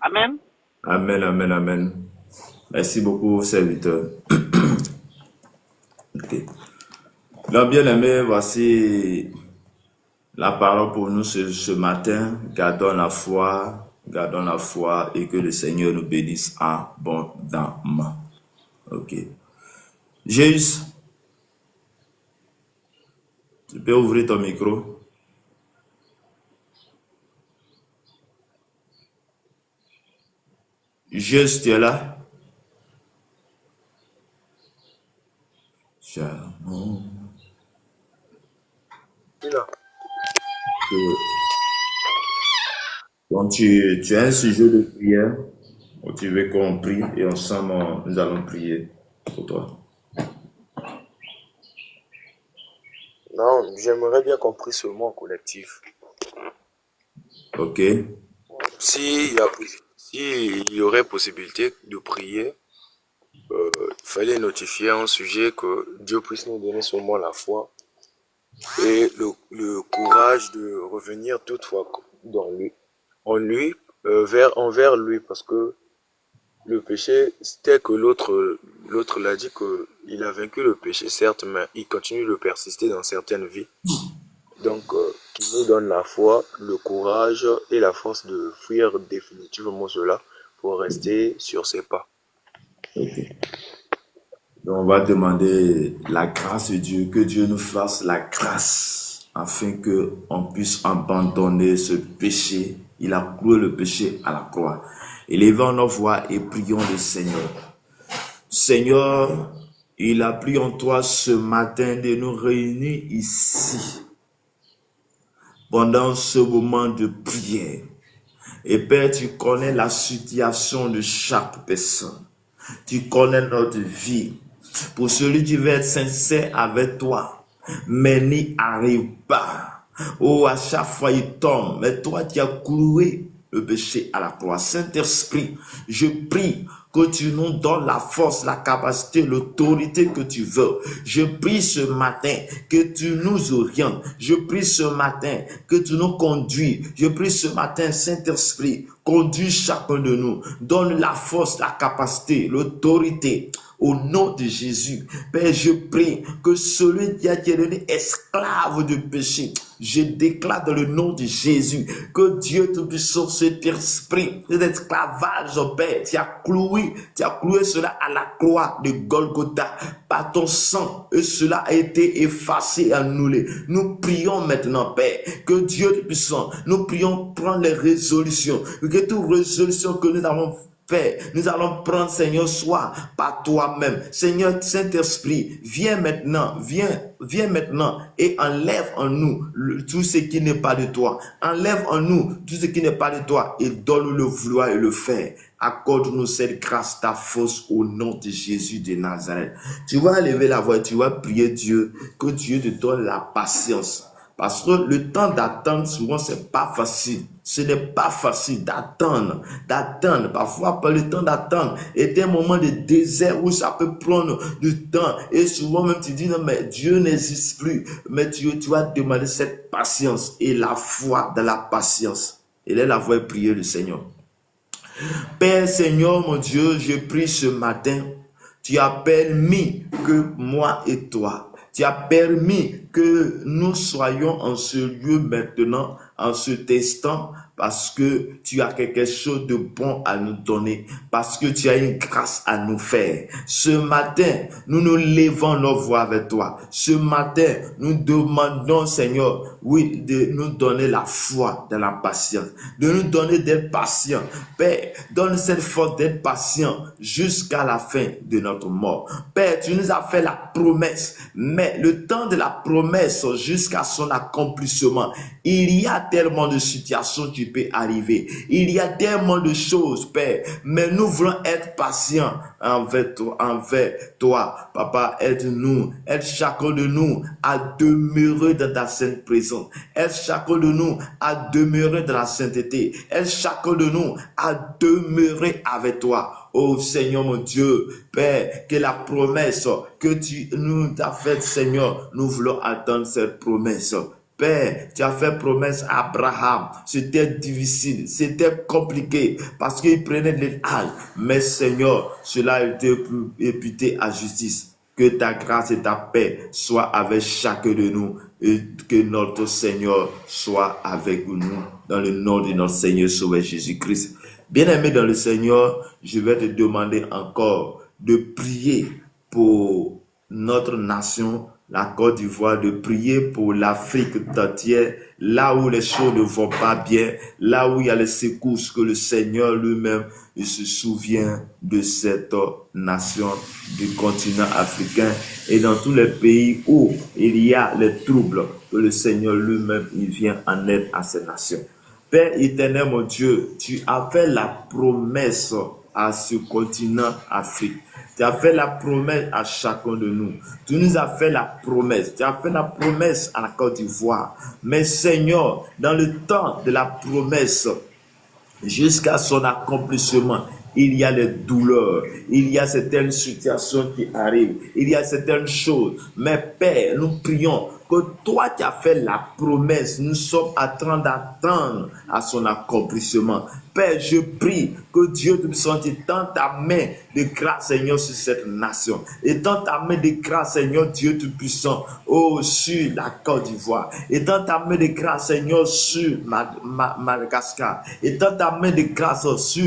Amen. Amen, amen, amen. Merci beaucoup, serviteur. Okay. Donc, bien aimé, voici la parole pour nous ce matin. Gardons la foi et que le Seigneur nous bénisse abondamment. Ok. Jésus, tu peux ouvrir ton micro? Jésus, tu es là? Donc tu as un sujet de prière où tu veux qu'on prie et ensemble nous allons prier pour toi. Non, j'aimerais bien qu'on prie seulement en collectif. Ok. S'il y aurait possibilité de prier, il fallait notifier un sujet que Dieu puisse nous donner seulement la foi et le courage de revenir toutefois envers lui, parce que le péché, c'était que l'autre l'a dit qu'il a vaincu le péché, certes, mais il continue de persister dans certaines vies. Donc, qu'il nous donne la foi, le courage et la force de fuir définitivement cela pour rester sur ses pas. Okay. Donc, on va demander la grâce de Dieu, que Dieu nous fasse la grâce afin qu'on puisse abandonner ce péché. Il a cloué le péché à la croix. Élevons nos voix et prions le Seigneur. Seigneur, il a pris en toi ce matin de nous réunir ici pendant ce moment de prière. Et Père, tu connais la situation de chaque personne. Tu connais notre vie. Pour celui qui veut être sincère avec toi, mais n'y arrive pas. Oh, à chaque fois il tombe. Mais toi qui as cloué le péché à la croix. Saint-Esprit, je prie que tu nous donnes la force, la capacité, l'autorité que tu veux. Je prie ce matin que tu nous orientes. Je prie ce matin que tu nous conduis. Je prie ce matin, Saint-Esprit, conduis chacun de nous. Donne la force, la capacité, l'autorité. Au nom de Jésus, Père, je prie que celui qui a été donné esclave du péché, je déclare dans le nom de Jésus que Dieu Tout-Puissant, cet esprit, cet esclavage, Père, tu as cloué cela à la croix de Golgotha par ton sang et cela a été effacé et annulé. Nous prions maintenant, Père, que Dieu Tout-Puissant, nous prions prendre les résolutions, que toute résolution que nous avons Père, nous allons prendre, Seigneur, sois par toi-même. Seigneur, Saint-Esprit, viens maintenant et enlève en nous tout ce qui n'est pas de toi. Enlève en nous tout ce qui n'est pas de toi et donne-nous le vouloir et le faire. Accorde-nous cette grâce, ta force au nom de Jésus de Nazareth. Tu vas lever la voix, tu vas prier Dieu, que Dieu te donne la patience. Parce que le temps d'attendre, souvent, c'est pas facile. Ce n'est pas facile d'attendre. Parfois, le temps d'attendre est un moment de désert où ça peut prendre du temps. Et souvent, même tu dis, non, mais Dieu n'existe plus. Mais tu vas demander cette patience et la foi dans la patience. Et là, la voix est prier le Seigneur. Père, Seigneur, mon Dieu, je prie ce matin. Tu as permis que moi et toi, tu as permis que nous soyons en ce lieu maintenant, en ce instant, parce que tu as quelque chose de bon à nous donner, parce que tu as une grâce à nous faire. Ce matin, nous nous levons nos voix avec toi. Ce matin, nous demandons, Seigneur, oui, de nous donner la foi dans la patience, de nous donner d'être patients. Père, donne cette force d'être patient jusqu'à la fin de notre mort. Père, tu nous as fait la promesse, mais le temps de la promesse jusqu'à son accomplissement, il y a tellement de situations qui peuvent arriver. Il y a tellement de choses, Père. Mais nous voulons être patients envers toi. Papa, aide-nous. Aide chacun de nous à demeurer dans ta sainte présence. Aide chacun de nous à demeurer dans la sainteté. Aide chacun de nous à demeurer avec toi. Oh Seigneur mon Dieu, Père, que la promesse que tu nous as faite, Seigneur, nous voulons attendre cette promesse. Père, tu as fait promesse à Abraham. C'était difficile, c'était compliqué parce qu'il prenait de l'âge. Mais Seigneur, cela a été imputé à justice. Que ta grâce et ta paix soient avec chacun de nous et que notre Seigneur soit avec nous dans le nom de notre Seigneur Sauveur Jésus-Christ. Bien-aimé dans le Seigneur, je vais te demander encore de prier pour notre nation, la Côte d'Ivoire, de prier pour l'Afrique entière, là où les choses ne vont pas bien, là où il y a les secousses, que le Seigneur lui-même se souvient de cette nation, du continent africain et dans tous les pays où il y a les troubles, que le Seigneur lui-même il vient en aide à ces nations. Père éternel, mon Dieu, tu as fait la promesse à ce continent Afrique. Tu as fait la promesse à chacun de nous. Tu nous as fait la promesse. Tu as fait la promesse à la Côte d'Ivoire. Mais Seigneur, dans le temps de la promesse, jusqu'à son accomplissement, il y a les douleurs, il y a certaines situations qui arrivent, il y a certaines choses. Mais Père, nous prions que toi qui as fait la promesse, nous sommes en train d'attendre à son accomplissement. Père, je prie que Dieu te sente étend ta main de grâce, Seigneur, sur cette nation. Étend ta main de grâce, Seigneur, Dieu Tout-Puissant, oh, sur la Côte d'Ivoire. Étend ta main de grâce, Seigneur, sur Madagascar. Étend ta main de grâce sur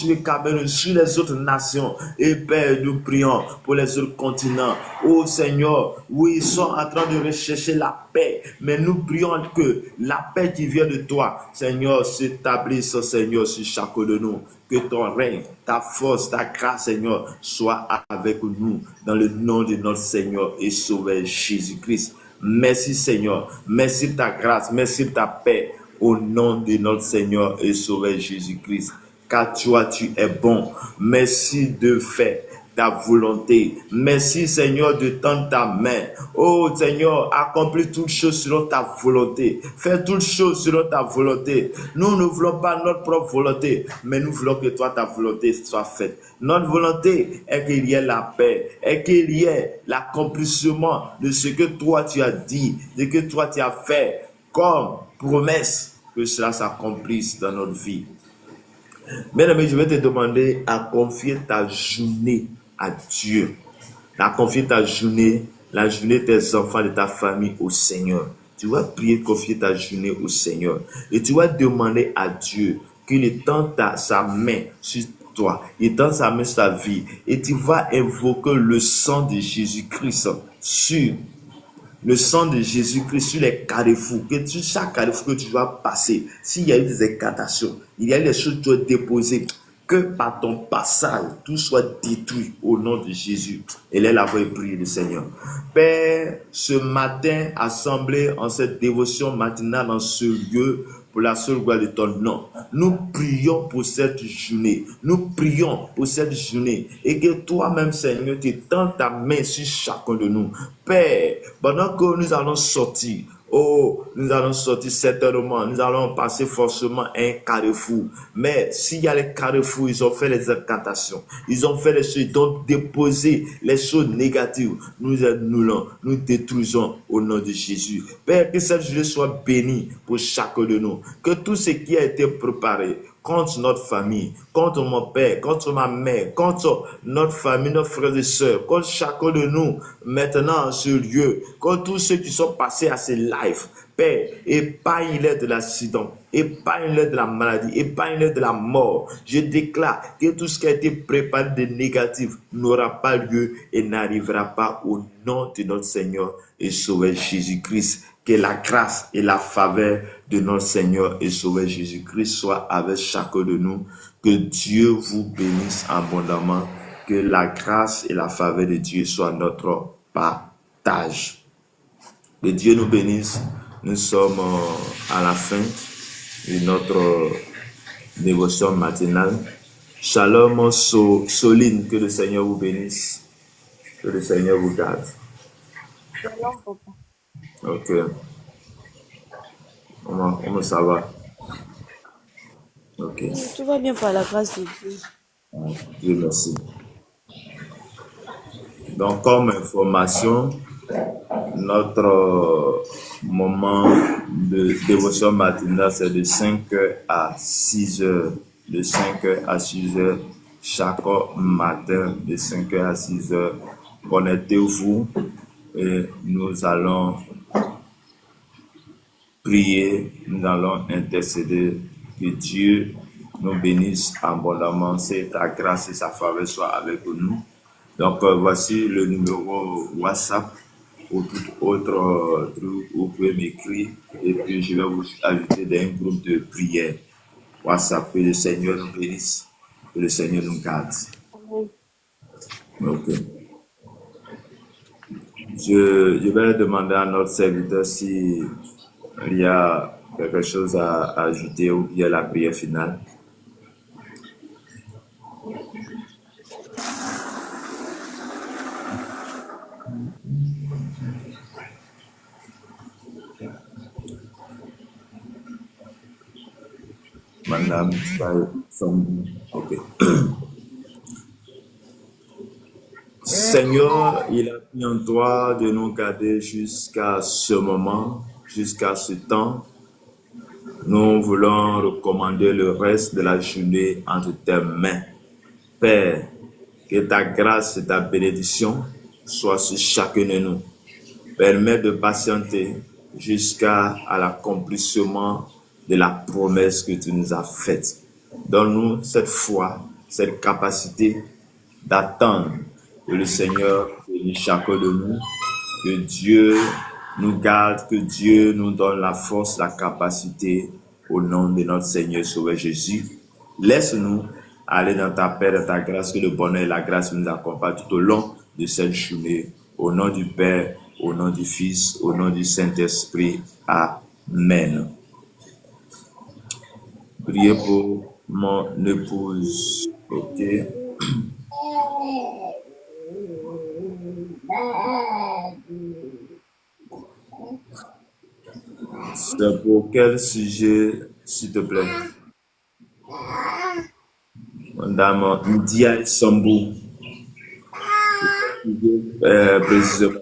le Cameroun, sur les autres nations. Et Père, nous prions pour les autres continents. Oh, Seigneur, où ils sont en train de rechercher la paix. Mais nous prions que la paix qui vient de toi, Seigneur, s'établisse, Seigneur, sur chacun de nous. Que ton règne, ta force, ta grâce, Seigneur, soit avec nous dans le nom de notre Seigneur et Sauveur Jésus-Christ. Merci, Seigneur. Merci de ta grâce. Merci de ta paix au nom de notre Seigneur et Sauveur Jésus-Christ. Car toi, tu es bon. Merci de faire ta volonté. Merci, Seigneur, de tendre ta main. Oh, Seigneur, accomplis toutes choses selon ta volonté. Fais toutes choses selon ta volonté. Nous ne voulons pas notre propre volonté, mais nous voulons que toi, ta volonté soit faite. Notre volonté est qu'il y ait la paix, est qu'il y ait l'accomplissement de ce que toi, tu as dit, de ce que toi, tu as fait comme promesse, que cela s'accomplisse dans notre vie. Bien aimé, je vais te demander à confier ta journée à Dieu. À confier ta journée, la journée de tes enfants, de ta famille au Seigneur. Tu vas prier, confier ta journée au Seigneur. Et tu vas demander à Dieu qu'il étende sa main sur toi, étende sa main sur ta vie. Et tu vas invoquer le sang de Jésus-Christ sur le sang de Jésus-Christ sur les carrefours, que sur chaque carrefour que tu vas passer, s'il y a eu des incantations, il y a eu des choses que tu as déposées, que par ton passage, tout soit détruit au nom de Jésus. Et là, la voix est priée du Seigneur. Père, ce matin, assemblé en cette dévotion matinale dans ce lieu, pour la seule gloire de ton nom. Nous prions pour cette journée. Nous prions pour cette journée. Et que toi-même, Seigneur, tu étends ta main sur chacun de nous. Père, pendant que nous allons sortir, nous allons sortir certainement, nous allons passer forcément un carrefour. Mais s'il y a les carrefours, ils ont fait les incantations. Ils ont fait les choses, ils ont déposé les choses négatives. Nous annulons, nous détruisons au nom de Jésus. Père, que cette journée soit bénie pour chacun de nous. Que tout ce qui a été préparé contre notre famille, contre mon père, contre ma mère, contre notre famille, nos frères et sœurs, contre chacun de nous, maintenant, en ce lieu, contre tous ceux qui sont passés à ces lives, Père, épargne-les de l'accident, épargne-les de la maladie, épargne-les de la mort. Je déclare que tout ce qui a été préparé de négatif n'aura pas lieu et n'arrivera pas au nom de notre Seigneur et Sauveur Jésus-Christ. Que la grâce et la faveur de notre Seigneur et Sauveur Jésus-Christ soient avec chacun de nous. Que Dieu vous bénisse abondamment. Que la grâce et la faveur de Dieu soient notre partage. Que Dieu nous bénisse. nous sommes à la fin de notre dévotion matinale. Shalom Soline, que le Seigneur vous bénisse, que le Seigneur vous garde. Shalom, papa. Ok. Comment ça va? Ok. Tout va bien par la grâce de Dieu. Dieu merci. Donc, comme information, notre moment de dévotion matinale, c'est de 5h à 6h. De 5h à 6h, chaque matin, de 5h à 6h. Connectez-vous et nous allons prier, nous allons intercéder. Que Dieu nous bénisse abondamment, c'est ta grâce et sa faveur soit avec nous. Donc, voici le numéro WhatsApp. Pour tout autre truc, vous pouvez m'écrire et puis je vais vous ajouter dans un groupe de prière. WhatsApp, que le Seigneur nous bénisse, que le Seigneur nous garde. Ok. Je vais demander à notre serviteur s'il y a quelque chose à ajouter ou bien la prière finale. Madame, ok. Seigneur, il a pris en toi de nous garder jusqu'à ce moment, jusqu'à ce temps. Nous voulons recommander le reste de la journée entre tes mains. Père, que ta grâce et ta bénédiction soient sur chacun de nous. Permets de patienter jusqu'à l'accomplissement de la promesse que tu nous as faite. Donne-nous cette foi, cette capacité d'attendre que le Seigneur bénisse chacun de nous, que Dieu nous garde, que Dieu nous donne la force, la capacité au nom de notre Seigneur Sauveur Jésus. Laisse-nous aller dans ta paix, dans ta grâce, que le bonheur et la grâce nous accompagnent tout au long de cette journée. Au nom du Père, au nom du Fils, au nom du Saint-Esprit. Amen. Priez pour mon épouse. Ok. C'est pour quel sujet, s'il te plaît? Madame Ndia Sambou. Précisément.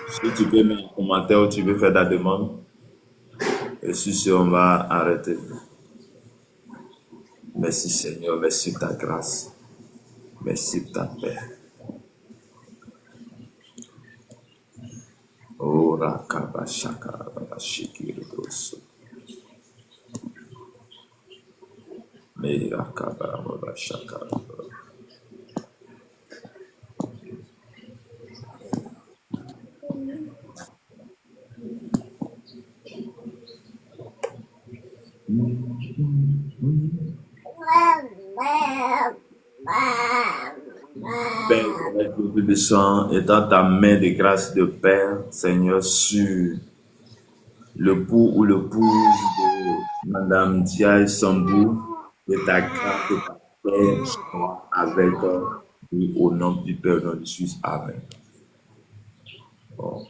Si tu peux mettre un commentaire ou tu peux faire ta demande. Et sur ce, on va arrêter. Merci Seigneur, merci de ta grâce. Merci de ta paix. Oh, Rakaba Shaka, Shiki, Rosso. Mais Rakaba, Shaka. Père, avec le de sang, étant ta main de grâce de Père, Seigneur, sur le pou ou l'épouse de Madame Dia Sambou, que ta grâce et ta paix soient avec eux, au nom du Père, au nom du Fils. Amen. Bon,